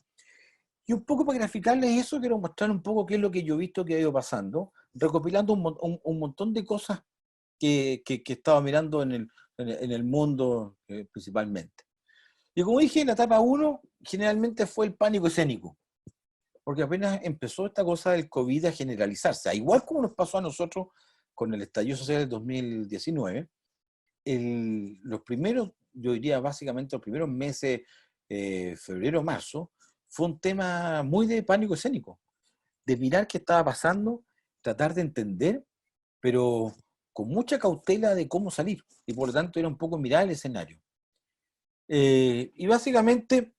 Y un poco para graficarles eso, quiero mostrar un poco qué es lo que yo he visto que ha ido pasando, recopilando un montón de cosas que he estado mirando en el mundo principalmente. Y como dije, la etapa 1 generalmente fue el pánico escénico, porque apenas empezó esta cosa del COVID a generalizarse, igual como nos pasó a nosotros con el estallido social del 2019, los primeros, yo diría básicamente los primeros meses, febrero, marzo, fue un tema muy de pánico escénico, de mirar qué estaba pasando, tratar de entender, pero con mucha cautela de cómo salir, y por lo tanto era un poco mirar el escenario. Y básicamente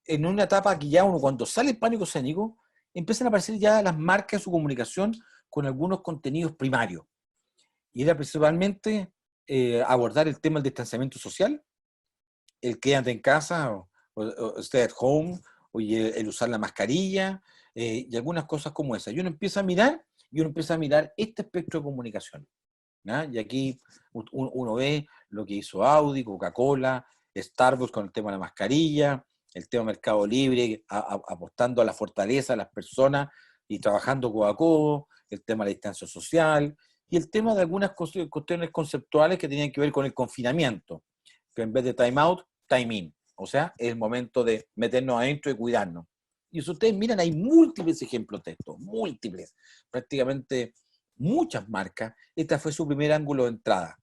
en una etapa que ya uno, cuando sale el pánico escénico, empiezan a aparecer ya las marcas de su comunicación con algunos contenidos primarios. Y era principalmente abordar el tema del distanciamiento social, el quédate en casa, o stay at home, o el usar la mascarilla, y algunas cosas como esas. Y uno empieza a mirar, este espectro de comunicación, ¿ya? Y aquí uno ve lo que hizo Audi, Coca-Cola, Starbucks con el tema de la mascarilla, el tema Mercado Libre, apostando a la fortaleza de las personas y trabajando codo a codo, el tema de la distancia social, y el tema de algunas cuestiones conceptuales que tenían que ver con el confinamiento, que en vez de time out, time in. O sea, es el momento de meternos adentro y cuidarnos. Y si ustedes miran, hay múltiples ejemplos de esto, múltiples, prácticamente muchas marcas. Este fue su primer ángulo de entrada.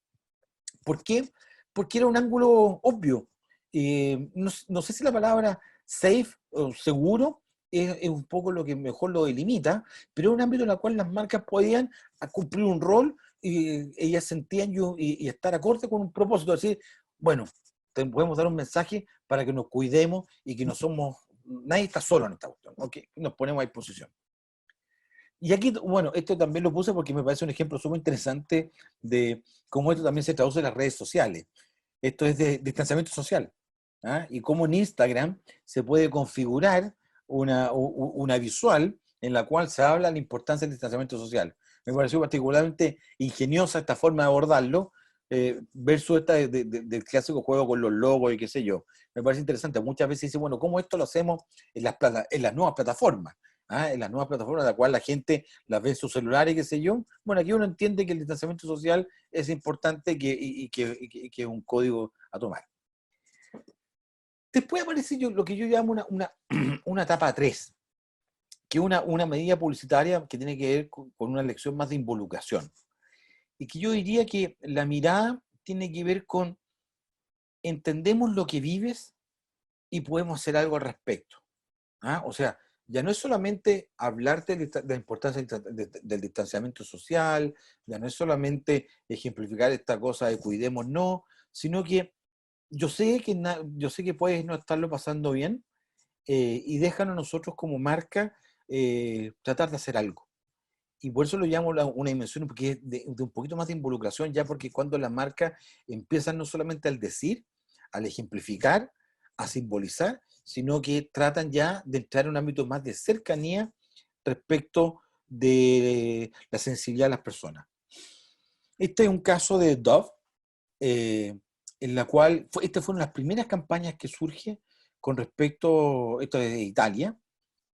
¿Por qué? Porque era un ángulo obvio. No sé si la palabra safe o seguro es un poco lo que mejor lo delimita, pero es un ámbito en el cual las marcas podían cumplir un rol y ellas sentían y estar acorde con un propósito, decir, bueno, podemos dar un mensaje para que nos cuidemos y que no somos, nadie está solo en esta cuestión, ¿okay? Nos ponemos a disposición. Y aquí, bueno, esto también lo puse porque me parece un ejemplo súper interesante de cómo esto también se traduce en las redes sociales. Esto es de distanciamiento social, ¿ah? Y cómo en Instagram se puede configurar una visual en la cual se habla de la importancia del distanciamiento social. Me pareció particularmente ingeniosa esta forma de abordarlo, versus esta del clásico juego con los logos y qué sé yo. Me parece interesante. Muchas veces dice, bueno, ¿cómo esto lo hacemos en las nuevas plataformas? ¿Ah? En las nuevas plataformas, en la cual la gente las ve en su celular y qué sé yo. Bueno, aquí uno entiende que el distanciamiento social es importante y que es un código a tomar. Después aparece lo que yo llamo una etapa 3, que es una medida publicitaria que tiene que ver con una lección más de involucración. Y que yo diría que la mirada tiene que ver con entendemos lo que vives y podemos hacer algo al respecto. ¿Ah? O sea, ya no es solamente hablarte de la importancia del distanciamiento social, ya no es solamente ejemplificar esta cosa de cuidemos, no, sino que yo sé que puedes no estarlo pasando bien, y déjanos nosotros como marca tratar de hacer algo. Y por eso lo llamo una dimensión, porque es de un poquito más de involucración, ya porque cuando las marcas empiezan no solamente al decir, al ejemplificar, a simbolizar, sino que tratan ya de entrar en un ámbito más de cercanía respecto de la sensibilidad de las personas. Este es un caso de Dove, en la cual, esta fue una de las primeras campañas que surge con respecto, esto es de Italia,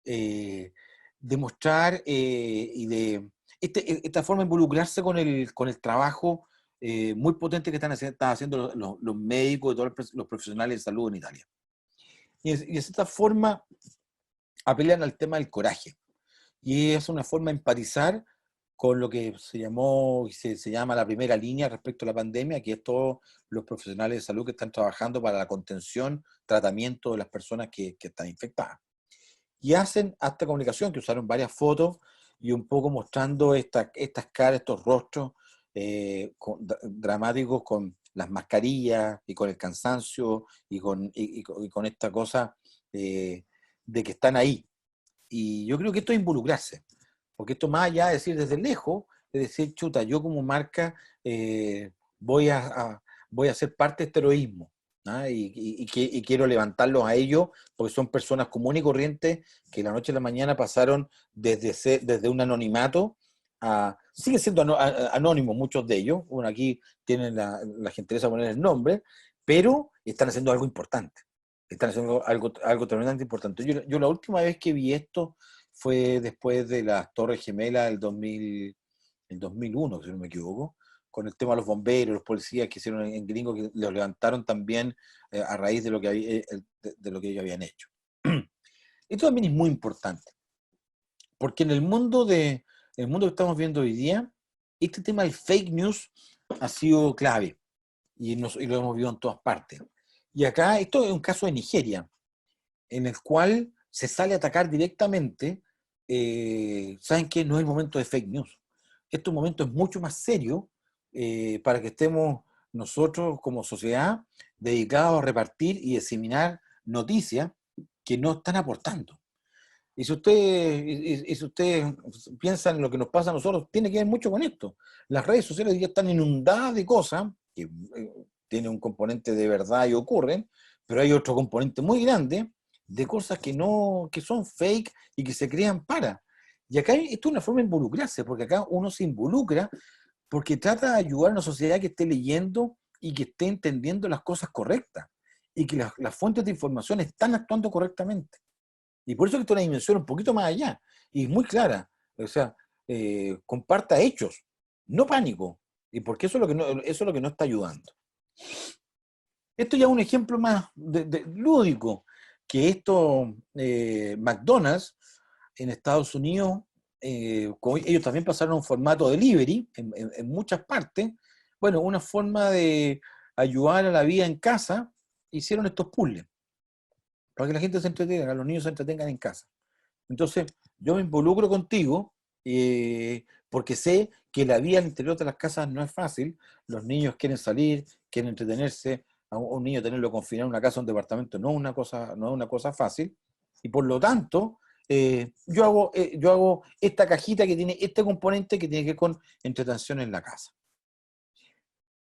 de mostrar y de esta forma de involucrarse con el trabajo muy potente que están haciendo los médicos y todos los profesionales de salud en Italia. Y de esta forma apelan al tema del coraje. Y es una forma de empatizar con lo que se llamó y se llama la primera línea respecto a la pandemia, que es todos los profesionales de salud que están trabajando para la contención, tratamiento de las personas que están infectadas. Y hacen hasta comunicación, que usaron varias fotos y un poco mostrando estas caras, estos rostros dramáticos con las mascarillas y con el cansancio y con esta cosa de que están ahí. Y yo creo que esto es involucrarse, porque esto más allá de decir desde lejos, es decir, chuta, yo como marca voy a ser parte de este heroísmo, ¿ah? Y quiero levantarlos a ellos, porque son personas comunes y corrientes que la noche a la mañana pasaron desde un anonimato a... Siguen siendo anónimos muchos de ellos, bueno, aquí tienen la gentileza de poner el nombre, pero están haciendo algo importante. Están haciendo algo tremendamente importante. Yo la última vez que vi esto fue después de las Torres Gemelas del 2001, si no me equivoco, con el tema de los bomberos, los policías que hicieron en Gringo, que los levantaron también a raíz de lo que ellos habían hecho. Esto también es muy importante, porque en el mundo que estamos viendo hoy día, este tema del fake news ha sido clave, y lo hemos visto en todas partes. Y acá, esto es un caso de Nigeria, en el cual se sale a atacar directamente. ¿Saben qué? No es el momento de fake news. Este momento es mucho más serio para que estemos nosotros como sociedad dedicados a repartir y diseminar noticias que no están aportando. Y si usted piensa en lo que nos pasa a nosotros, tiene que ver mucho con esto. Las redes sociales ya están inundadas de cosas que tienen un componente de verdad y ocurren, pero hay otro componente muy grande de cosas que son fake y que se crean para. Y acá esto es una forma de involucrarse, porque acá uno se involucra porque trata de ayudar a una sociedad que esté leyendo y que esté entendiendo las cosas correctas y que las fuentes de información están actuando correctamente. Y por eso que esto es una dimensión un poquito más allá y muy clara. O sea, comparta hechos, no pánico. Y porque eso es lo que no está ayudando. Esto ya es un ejemplo más lúdico, que McDonald's en Estados Unidos, ellos también pasaron a un formato delivery en muchas partes. Bueno, una forma de ayudar a la vida en casa, hicieron estos puzzles, para que la gente se entretenga, los niños se entretengan en casa. Entonces, yo me involucro contigo porque sé que la vida al interior de las casas no es fácil. Los niños quieren salir, quieren entretenerse. A un niño tenerlo confinado en una casa o un departamento no es una cosa fácil. Y por lo tanto, yo hago esta cajita que tiene este componente que tiene que ver con entretención en la casa.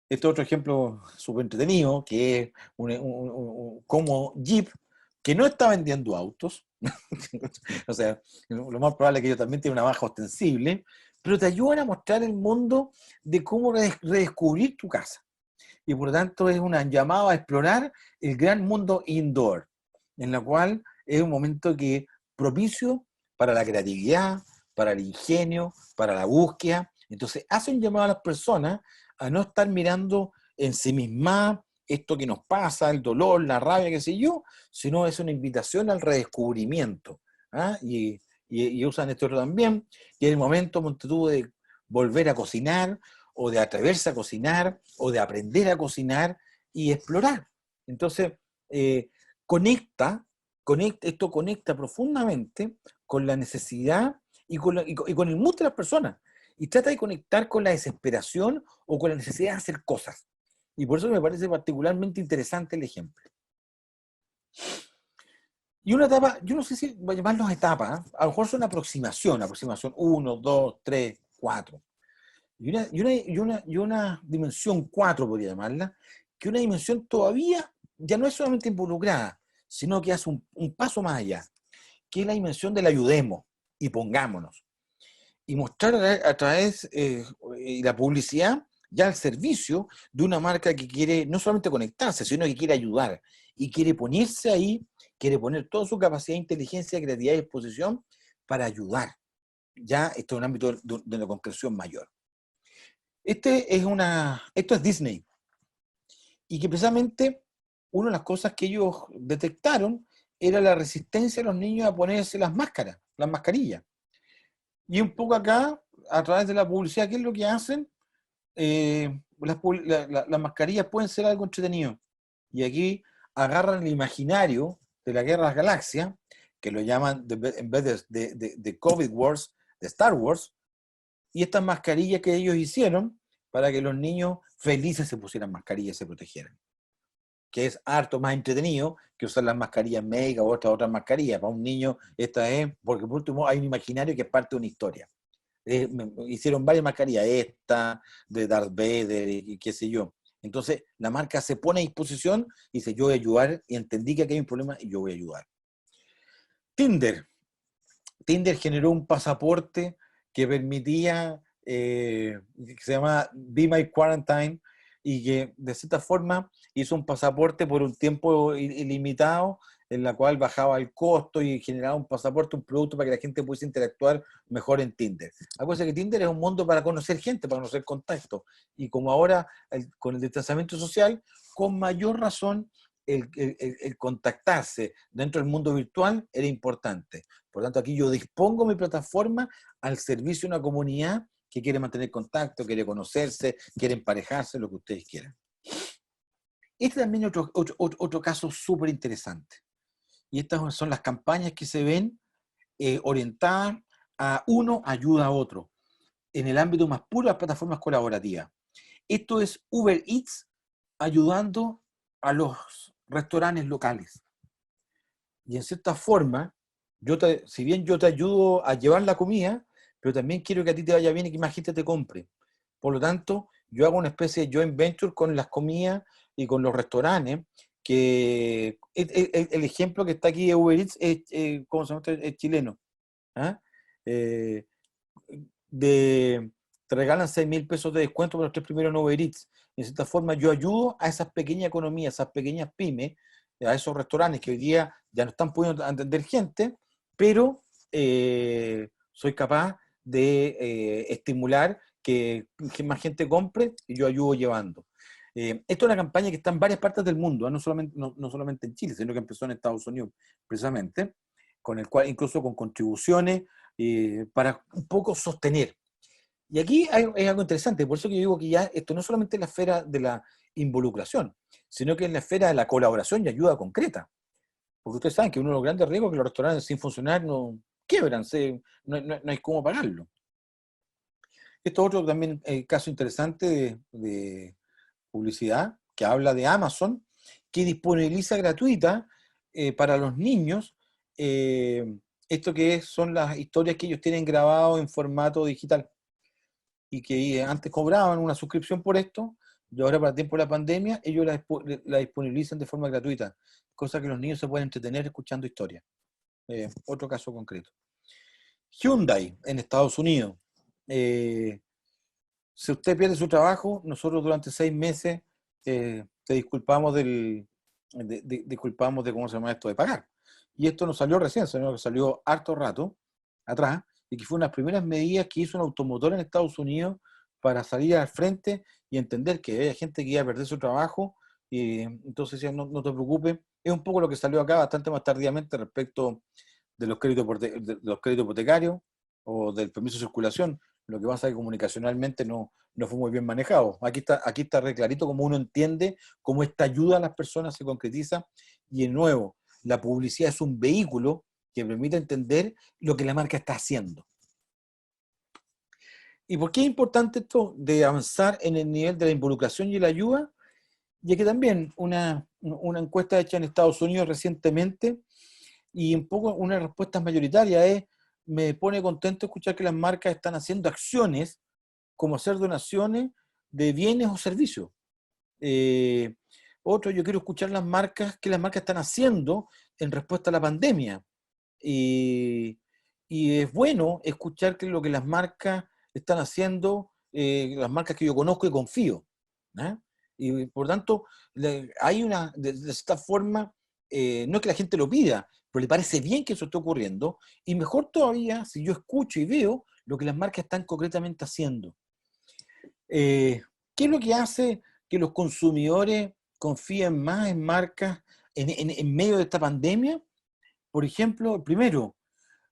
Este otro ejemplo súper entretenido, que es como Jeep, que no está vendiendo autos, o sea, lo más probable es que ellos también tienen una baja ostensible, pero te ayudan a mostrar el mundo de cómo redescubrir tu casa. Y por lo tanto es una llamada a explorar el gran mundo indoor, en la cual es un momento que propicio para la creatividad, para el ingenio, para la búsqueda. Entonces hace un llamado a las personas a no estar mirando en sí misma esto que nos pasa, el dolor, la rabia, qué sé yo, sino es una invitación al redescubrimiento. ¿Ah? Y usan esto también, y es el momento, Montetú, de volver a cocinar, o de atreverse a cocinar, o de aprender a cocinar y explorar. Entonces, esto conecta profundamente con la necesidad y con el mood de las personas. Y trata de conectar con la desesperación o con la necesidad de hacer cosas. Y por eso me parece particularmente interesante el ejemplo. Y una etapa, yo no sé si voy a llamarlos etapas, ¿eh? A lo mejor son aproximación 1, 2, 3, 4. Y una dimensión 4, podría llamarla, que una dimensión todavía ya no es solamente involucrada, sino que hace un paso más allá, que es la dimensión del ayudemos y pongámonos. Y mostrar a través de la publicidad ya al servicio de una marca que quiere no solamente conectarse, sino que quiere ayudar y quiere ponerse ahí, quiere poner toda su capacidad, inteligencia, creatividad y exposición para ayudar. Ya esto es un ámbito de una concreción mayor. Esto es Disney. Y que precisamente una de las cosas que ellos detectaron era la resistencia de los niños a ponerse las máscaras, las mascarillas. Y un poco acá, a través de la publicidad, ¿qué es lo que hacen? Las mascarillas pueden ser algo entretenido. Y aquí agarran el imaginario de la Guerra de las Galaxias, que lo llaman, en vez de COVID Wars, de Star Wars, y estas mascarillas que ellos hicieron para que los niños felices se pusieran mascarillas y se protegieran. Que es harto más entretenido que usar las mascarillas médicas o otras mascarillas. Para un niño, esta es, porque por último hay un imaginario que es parte de una historia. Hicieron varias mascarillas, esta, de Darth Vader y qué sé yo. Entonces la marca se pone a disposición y dice, yo voy a ayudar, y entendí que aquí hay un problema y yo voy a ayudar. Tinder. Tinder generó un pasaporte que permitía, que se llama Be My Quarantine, y que de cierta forma hizo un pasaporte por un tiempo ilimitado, en la cual bajaba el costo y generaba un pasaporte, un producto para que la gente pudiese interactuar mejor en Tinder. Acuérdense que Tinder es un mundo para conocer gente, para conocer contactos, y como ahora con el distanciamiento social, con mayor razón el contactarse dentro del mundo virtual era importante. Por lo tanto, aquí yo dispongo mi plataforma al servicio de una comunidad que quiere mantener contacto, quiere conocerse, quiere emparejarse, lo que ustedes quieran. Este también es otro caso súper interesante. Y estas son las campañas que se ven orientadas a uno ayuda a otro, en el ámbito más puro de las plataformas colaborativas. Esto es Uber Eats ayudando a los restaurantes locales. Y en cierta forma, si bien yo te ayudo a llevar la comida, pero también quiero que a ti te vaya bien y que más gente te compre. Por lo tanto, yo hago una especie de joint venture con las comidas y con los restaurantes, que el ejemplo que está aquí de Uber Eats ¿cómo se llama? Es chileno. ¿Ah? Eh, Te regalan 6.000 pesos de descuento por los 3 primeros en Uber Eats. Y de cierta forma yo ayudo a esas pequeñas economías, esas pequeñas pymes, a esos restaurantes que hoy día ya no están pudiendo atender gente, pero soy capaz de estimular que más gente compre y yo ayudo llevando. Esto es una campaña que está en varias partes del mundo, no solamente en Chile, sino que empezó en Estados Unidos, precisamente, con el cual incluso con contribuciones para un poco sostener. Y aquí es algo interesante, por eso que yo digo que ya esto no solamente es la esfera de la involucración, sino que es la esfera de la colaboración y ayuda concreta. Porque ustedes saben que uno de los grandes riesgos es que los restaurantes sin funcionar no quiebran, no hay cómo pagarlo. Esto es otro también caso interesante de publicidad que habla de Amazon, que disponibiliza gratuita para los niños esto que son las historias que ellos tienen grabado en formato digital y que antes cobraban una suscripción por esto, y ahora para el tiempo de la pandemia ellos la disponibilizan de forma gratuita, cosa que los niños se pueden entretener escuchando historias. Otro caso concreto. Hyundai en Estados Unidos. Si usted pierde su trabajo, nosotros durante 6 meses te disculpamos disculpamos de cómo se llama esto, de pagar. Y esto no salió recién, sino que salió harto rato atrás, y que fue una de las primeras medidas que hizo un automotor en Estados Unidos para salir al frente y entender que había gente que iba a perder su trabajo, y entonces decían, no te preocupes. Es un poco lo que salió acá bastante más tardíamente respecto de los créditos hipotecarios o del permiso de circulación. Lo que pasa es que comunicacionalmente no fue muy bien manejado. Aquí está re clarito cómo uno entiende cómo esta ayuda a las personas se concretiza, y de nuevo, la publicidad es un vehículo que permite entender lo que la marca está haciendo. ¿Y por qué es importante esto de avanzar en el nivel de la involucración y la ayuda? Y aquí también una encuesta hecha en Estados Unidos recientemente, y un poco una de las respuestas mayoritarias es: me pone contento escuchar que las marcas están haciendo acciones como hacer donaciones de bienes o servicios. Otro, yo quiero escuchar que las marcas están haciendo en respuesta a la pandemia. Y es bueno escuchar que lo que las marcas están haciendo, las marcas que yo conozco y confío. ¿Eh? Y por tanto, hay de esta forma, no es que la gente lo pida, pero le parece bien que eso esté ocurriendo, y mejor todavía si yo escucho y veo lo que las marcas están concretamente haciendo. ¿Qué es lo que hace que los consumidores confíen más en marcas en medio de esta pandemia? Por ejemplo, primero,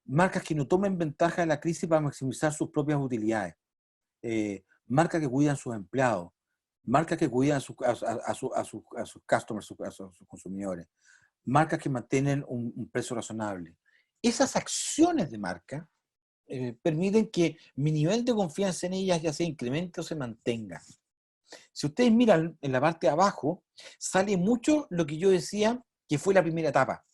marcas que no tomen ventaja de la crisis para maximizar sus propias utilidades. Marcas que cuidan a sus empleados, marcas que cuidan a sus customers, a sus consumidores, marcas que mantienen un precio razonable. Esas acciones de marca permiten que mi nivel de confianza en ellas ya se incremente o se mantenga. Si ustedes miran en la parte de abajo, sale mucho lo que yo decía que fue la primera etapa.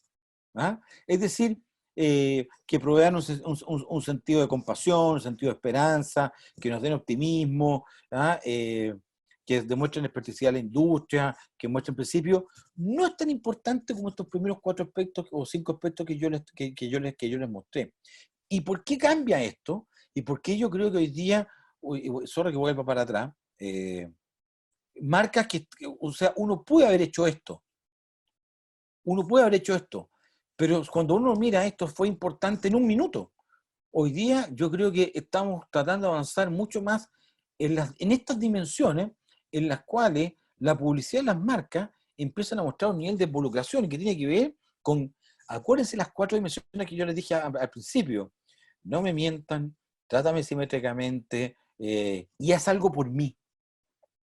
¿Ah? Es decir, que provean un sentido de compasión, un sentido de esperanza, que nos den optimismo, ¿ah? Que demuestren experticidad a la industria, que muestren principios. No es tan importante como estos primeros 4 aspectos o 5 aspectos que yo les mostré. ¿Y por qué cambia esto? ¿Y por qué yo creo que hoy día, solo que vuelva para atrás, marcas o sea, uno puede haber hecho esto, pero cuando uno mira esto fue importante en un minuto. Hoy día yo creo que estamos tratando de avanzar mucho más en estas dimensiones en las cuales la publicidad de las marcas empiezan a mostrar un nivel de involucración que tiene que ver con, acuérdense las 4 dimensiones que yo les dije al principio, no me mientan, trátame simétricamente y haz algo por mí.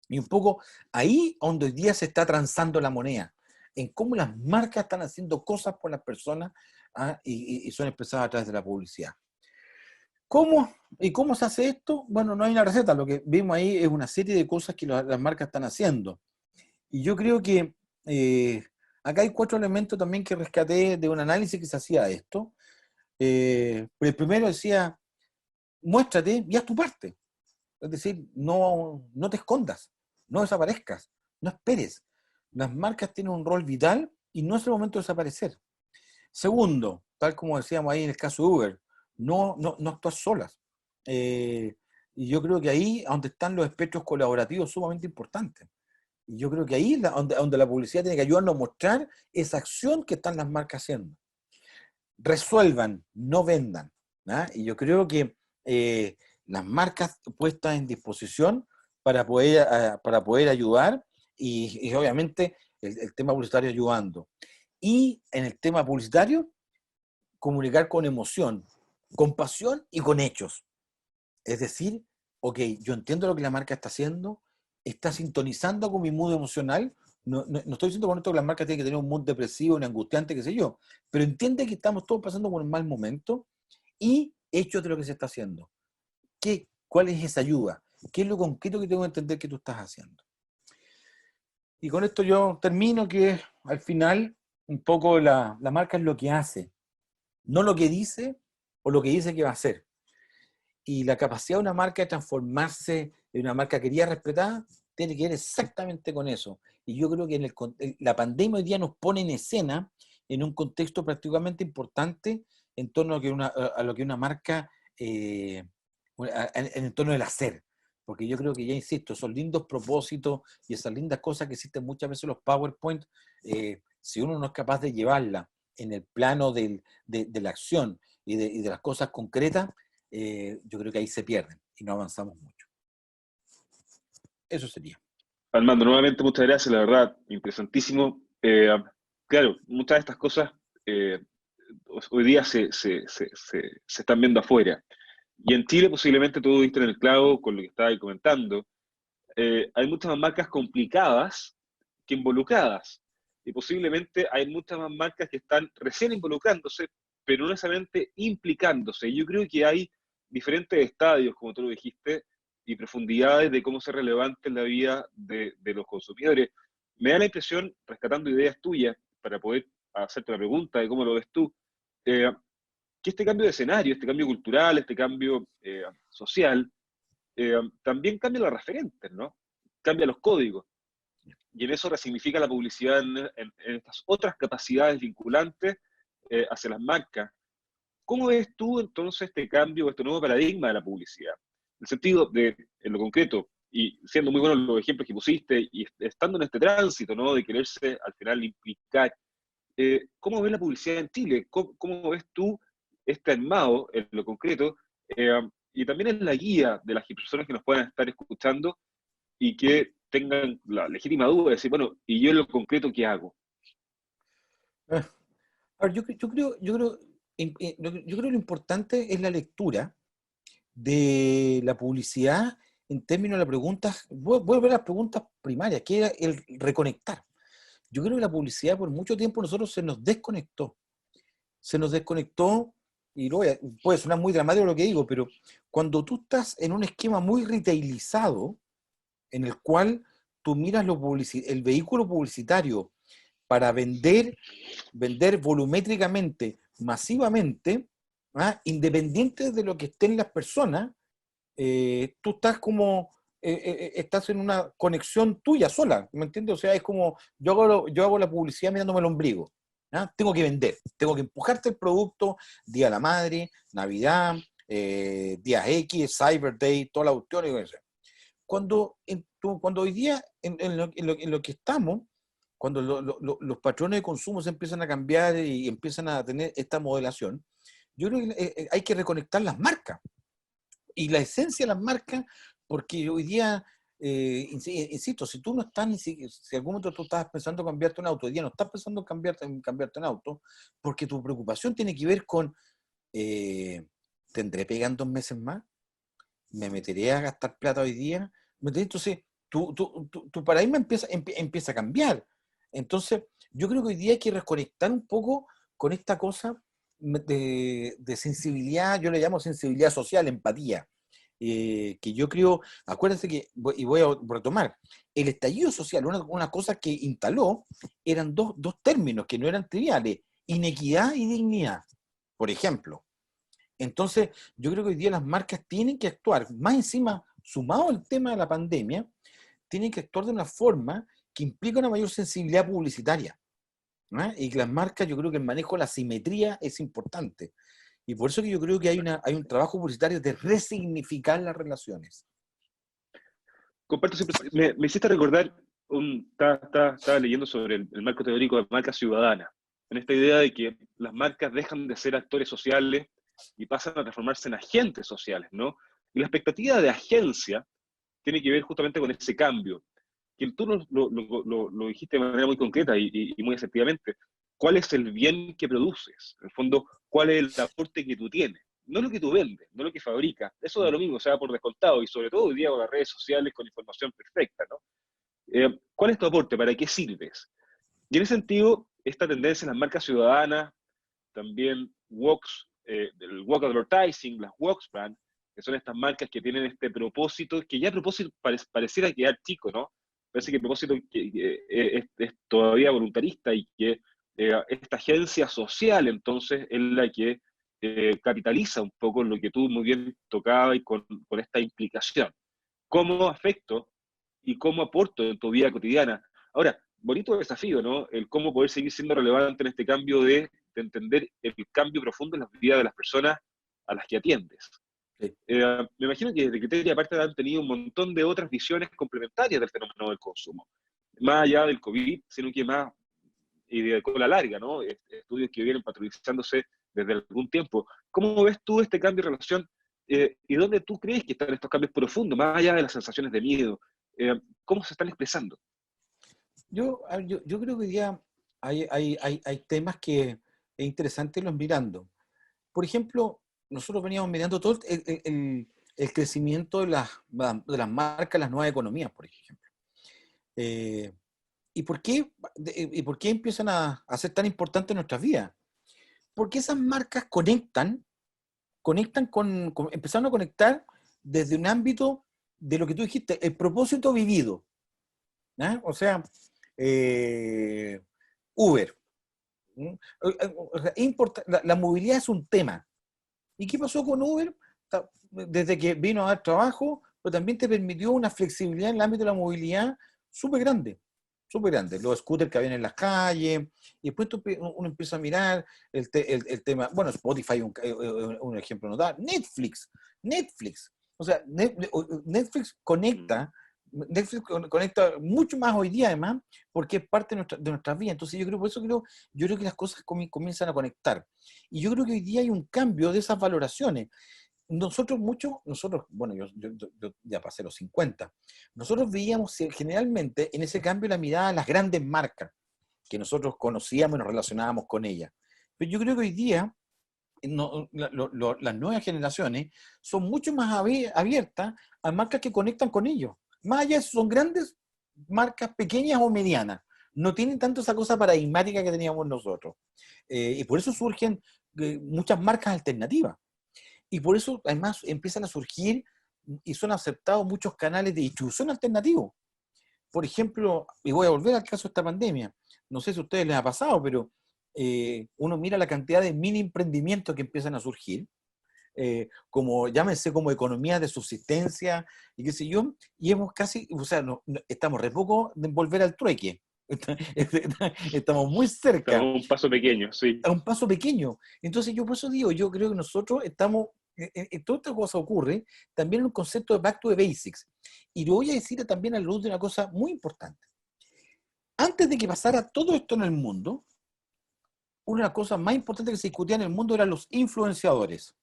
Y un poco ahí donde hoy día se está transando la moneda, en cómo las marcas están haciendo cosas por las personas y son expresadas a través de la publicidad. ¿Cómo? ¿Y cómo se hace esto? Bueno, no hay una receta, lo que vimos ahí es una serie de cosas que las marcas están haciendo. Y yo creo que acá hay 4 elementos también que rescaté de un análisis que se hacía de esto. El primero decía, muéstrate y haz tu parte. Es decir, no te escondas, no desaparezcas, no esperes. Las marcas tienen un rol vital y no es el momento de desaparecer. Segundo, tal como decíamos ahí en el caso de Uber, no actúas solas. Y yo creo que ahí donde están los espectros colaborativos sumamente importantes. Y yo creo que ahí es donde la publicidad tiene que ayudarnos a mostrar esa acción que están las marcas haciendo. Resuelvan, no vendan. ¿Ah? Y yo creo que las marcas puestas en disposición para poder ayudar y obviamente el tema publicitario ayudando. Y en el tema publicitario, comunicar con emoción, con pasión y con hechos. Es decir, ok, yo entiendo lo que la marca está haciendo, está sintonizando con mi mood emocional. No estoy diciendo con esto que la marca tiene que tener un mood depresivo, un angustiante, qué sé yo, pero entiende que estamos todos pasando por un mal momento y hechos de lo que se está haciendo. ¿Cuál es esa ayuda? ¿Qué es lo concreto que tengo que entender que tú estás haciendo? Y con esto yo termino que al final un poco la marca es lo que hace, no lo que dice o lo que dice que va a hacer. Y la capacidad de una marca de transformarse en una marca querida, respetada, tiene que ver exactamente con eso. Y yo creo que la pandemia hoy día nos pone en escena en un contexto prácticamente importante en torno a lo que una marca, en torno del hacer. Porque yo creo que, ya insisto, esos lindos propósitos y esas lindas cosas que existen muchas veces en los PowerPoint, si uno no es capaz de llevarla en el plano de la acción y de las cosas concretas, yo creo que ahí se pierden y no avanzamos mucho. Eso sería. Armando, nuevamente muchas gracias, la verdad, interesantísimo. Claro, muchas de estas cosas eh, hoy día se están viendo afuera. Y en Chile posiblemente tú diste en el clavo con lo que estaba ahí comentando. Hay muchas más marcas complicadas que involucradas. Y posiblemente hay muchas más marcas que están recién involucrándose, pero no necesariamente implicándose. Y yo creo que hay diferentes estadios, como tú lo dijiste, y profundidades de cómo ser relevante en la vida de los consumidores. Me da la impresión, rescatando ideas tuyas, para poder hacerte la pregunta de cómo lo ves tú, eh, que este cambio de escenario, este cambio cultural, este cambio social, también cambia los referentes, ¿no? Cambia los códigos. Y en eso resignifica la publicidad en estas otras capacidades vinculantes hacia las marcas. ¿Cómo ves tú entonces este cambio, este nuevo paradigma de la publicidad? En el sentido de, en lo concreto, y siendo muy buenos los ejemplos que pusiste, y estando en este tránsito, ¿no? De quererse al final implicar, ¿cómo ves la publicidad en Chile? ¿Cómo ves tú este armado en lo concreto? Y también en la guía de las personas que nos puedan estar escuchando, y que tengan la legítima duda de decir, bueno, ¿y yo en lo concreto qué hago? Ah, a ver, yo creo lo importante es la lectura de la publicidad en términos de las preguntas, voy a ver las preguntas primarias, que era el reconectar. Yo creo que la publicidad por mucho tiempo nosotros se nos desconectó, y puede sonar muy dramático lo que digo, pero cuando tú estás en un esquema muy retailizado, en el cual tú miras el vehículo publicitario para vender volumétricamente, masivamente, ¿ah? Independiente de lo que estén las personas, tú estás como, estás en una conexión tuya sola, ¿me entiendes? O sea, es como, yo hago la publicidad mirándome el ombligo, ¿ah? Tengo que vender, tengo que empujarte el producto, Día de la Madre, Navidad, días X, Cyber Day, toda la cuestión, y eso. Cuando hoy día, en lo que estamos, cuando los patrones de consumo se empiezan a cambiar y empiezan a tener esta modelación, yo creo que hay que reconectar las marcas y la esencia de las marcas, porque hoy día, insisto, si tú no estás, si algún momento tú estás pensando en cambiarte un auto, hoy día no estás pensando en cambiarte un auto, porque tu preocupación tiene que ver con, eh, ¿tendré pega en 2 meses más? ¿Me meteré a gastar plata hoy día? Entonces, tu paradigma empieza a cambiar. Entonces, yo creo que hoy día hay que reconectar un poco con esta cosa de sensibilidad, yo le llamo sensibilidad social, empatía. Que yo creo, acuérdense que, y voy a retomar, el estallido social, una cosa que instaló, eran dos términos que no eran triviales, inequidad y dignidad, por ejemplo. Entonces, yo creo que hoy día las marcas tienen que actuar, más encima, sumado al tema de la pandemia, tienen que actuar de una forma que implica una mayor sensibilidad publicitaria, ¿no? Y que las marcas, yo creo que el manejo de la simetría es importante. Y por eso que yo creo que hay un trabajo publicitario de resignificar las relaciones. Comparto siempre, me hiciste recordar, estaba leyendo sobre el marco teórico de marca ciudadana, en esta idea de que las marcas dejan de ser actores sociales y pasan a transformarse en agentes sociales, ¿no? Y la expectativa de agencia tiene que ver justamente con ese cambio, que tú lo dijiste de manera muy concreta y muy efectivamente. ¿Cuál es el bien que produces? En el fondo, ¿cuál es el aporte que tú tienes? No lo que tú vendes, no lo que fabricas. Eso da lo mismo, se da por descontado, y sobre todo hoy día con las redes sociales, con información perfecta, ¿no? ¿Cuál es tu aporte? ¿Para qué sirves? Y en ese sentido, esta tendencia en las marcas ciudadanas, también el Walk Advertising, las Walks Brand, que son estas marcas que tienen este propósito, que ya a propósito pareciera quedar chico, ¿no? Parece que el propósito es todavía voluntarista y que esta agencia social entonces es la que capitaliza un poco lo que tú muy bien tocabas y con esta implicación. ¿Cómo afecto y cómo aporto en tu vida cotidiana? Ahora, bonito desafío, ¿no? El cómo poder seguir siendo relevante en este cambio de entender el cambio profundo en la vida de las personas a las que atiendes. Sí. Me imagino que de Criteria aparte han tenido un montón de otras visiones complementarias del fenómeno del consumo, más allá del COVID, sino que más y de cola larga, ¿no? Estudios que vienen patronizándose desde algún tiempo. ¿Cómo ves tú este cambio de relación y dónde tú crees que están estos cambios profundos, más allá de las sensaciones de miedo? ¿Cómo se están expresando? Yo creo que hoy día hay temas que es interesante irlos mirando. Por ejemplo, nosotros veníamos mirando todo el crecimiento de las marcas, las nuevas economías, por ejemplo. Eh, ¿Y por qué empiezan a ser tan importantes en nuestras vidas? Porque esas marcas empezaron a conectar desde un ámbito de lo que tú dijiste, el propósito vivido. ¿Ah? O sea, eh, Uber. ¿Mm? O sea, la movilidad es un tema. ¿Y qué pasó con Uber? Desde que vino a dar trabajo, pero también te permitió una flexibilidad en el ámbito de la movilidad súper grande. Súper grande. Los scooters que habían en las calles, y después uno empieza a mirar el tema. Bueno, Spotify un ejemplo notable. Netflix. O sea, Netflix conecta mucho más hoy día, además, porque es parte de nuestras vidas. Entonces, yo creo que las cosas comienzan a conectar. Y yo creo que hoy día hay un cambio de esas valoraciones. bueno, yo ya pasé los 50, nosotros veíamos generalmente en ese cambio la mirada a las grandes marcas que nosotros conocíamos y nos relacionábamos con ellas. Pero yo creo que hoy día las nuevas generaciones son mucho más abiertas a marcas que conectan con ellos. Más allá de eso, son grandes marcas, pequeñas o medianas. No tienen tanto esa cosa paradigmática que teníamos nosotros. Y por eso surgen muchas marcas alternativas. Y por eso, además, empiezan a surgir y son aceptados muchos canales de distribución alternativos. Por ejemplo, y voy a volver al caso de esta pandemia, no sé si a ustedes les ha pasado, pero uno mira la cantidad de mini emprendimientos que empiezan a surgir, como llámense como economías de subsistencia y qué sé yo, y hemos casi, o sea, estamos re poco de volver al trueque. Estamos muy cerca, Estamos un paso pequeño, sí. a un paso pequeño. Entonces yo por eso digo, yo creo que nosotros estamos, toda esta cosa ocurre también en un concepto de back to the basics. Y lo voy a decir también a la luz de una cosa muy importante. Antes de que pasara todo esto en el mundo, una de las cosas más importantes que se discutía en el mundo eran los influenciadores,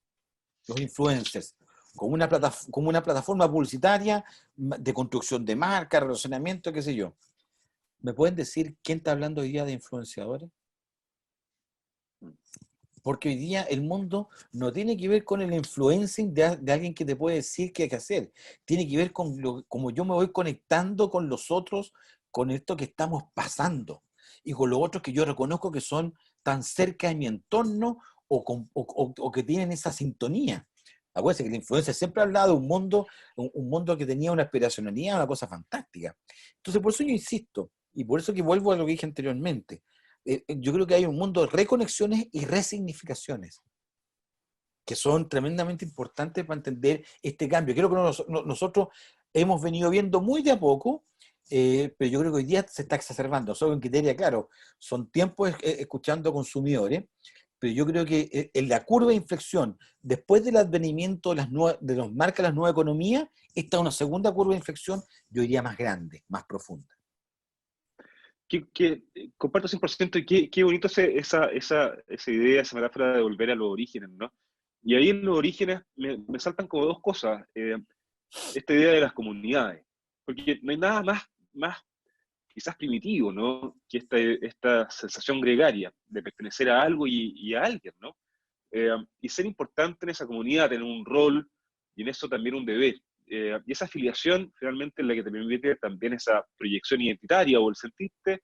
los influencers, como una plataforma publicitaria de construcción de marca, relacionamiento, qué sé yo. ¿Me pueden decir quién está hablando hoy día de influenciadores? Porque hoy día el mundo no tiene que ver con el influencing de alguien que te puede decir qué hay que hacer. Tiene que ver con como yo me voy conectando con los otros, con esto que estamos pasando. Y con los otros que yo reconozco que son tan cerca de mi entorno o que tienen esa sintonía. Acuérdense que el influencer siempre ha hablado de un mundo que tenía una aspiracionalidad, una cosa fantástica. Entonces, por eso yo insisto, y por eso que vuelvo a lo que dije anteriormente, yo creo que hay un mundo de reconexiones y resignificaciones que son tremendamente importantes para entender este cambio. Creo que nosotros hemos venido viendo muy de a poco, pero yo creo que hoy día se está exacerbando. Solo en criteria, claro, son tiempos escuchando consumidores, pero yo creo que en la curva de inflexión, después del advenimiento de los marcas, las nuevas economías, está una segunda curva de inflexión, yo diría más grande, más profunda. Comparto 100%, y qué bonito esa idea, esa metáfora de volver a los orígenes, ¿no? Y ahí en los orígenes me saltan como dos cosas. Esta idea de las comunidades, porque no hay nada más quizás primitivo, ¿no? Que esta sensación gregaria de pertenecer a algo y a alguien, ¿no? Y ser importante en esa comunidad, tener un rol y en eso también un deber. Y esa afiliación finalmente es la que te permite también esa proyección identitaria o el sentirte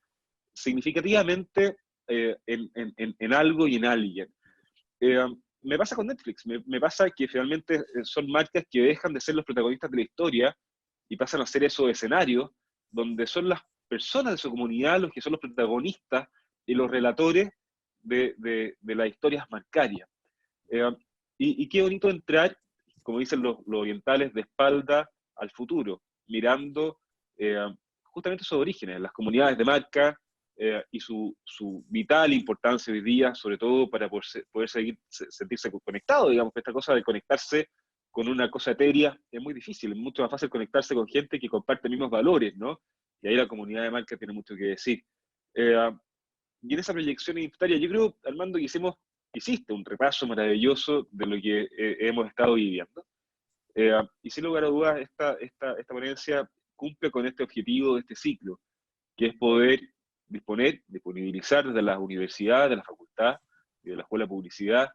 significativamente en algo y en alguien. Eh, Me pasa con Netflix, me pasa que finalmente son marcas que dejan de ser los protagonistas de la historia y pasan a ser esos escenarios donde son las personas de su comunidad los que son los protagonistas y los relatores de las historias bancarias. Eh, y qué bonito entrar, como dicen los orientales, de espalda al futuro, mirando eh, justamente sus orígenes, las comunidades de marca y su vital importancia hoy día, sobre todo para poder sentirse conectado, digamos, que esta cosa de conectarse con una cosa etérea es muy difícil, es mucho más fácil conectarse con gente que comparte mismos valores, ¿no? Y ahí la comunidad de marca tiene mucho que decir. Eh, y en esa proyección identitaria, yo creo, Armando, que hiciste un repaso maravilloso de lo que hemos estado viviendo. Y sin lugar a dudas, esta ponencia cumple con este objetivo de este ciclo, que es poder disponer, disponibilizar desde las universidades, de la facultad y de la escuela de publicidad,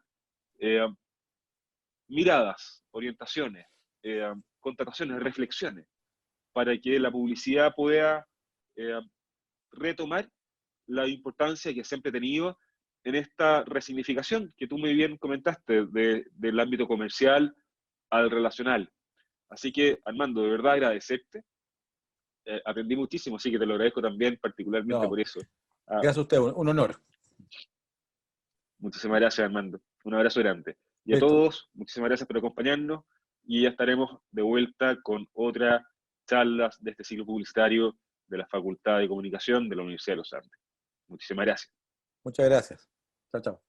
eh, miradas, orientaciones, contrataciones, reflexiones, para que la publicidad pueda eh, retomar la importancia que siempre ha tenido en esta resignificación que tú muy bien comentaste del ámbito comercial al relacional. Así que, Armando, de verdad agradecerte. Aprendí muchísimo, así que te lo agradezco también particularmente No, por eso. Ah, gracias a usted, un honor. Muchísimas gracias, Armando. Un abrazo grande. Y a Listo. todos, muchísimas gracias por acompañarnos y ya estaremos de vuelta con otras charlas de este ciclo publicitario de la Facultad de Comunicación de la Universidad de los Andes. Muchísimas gracias. Muchas gracias. Chao, chao.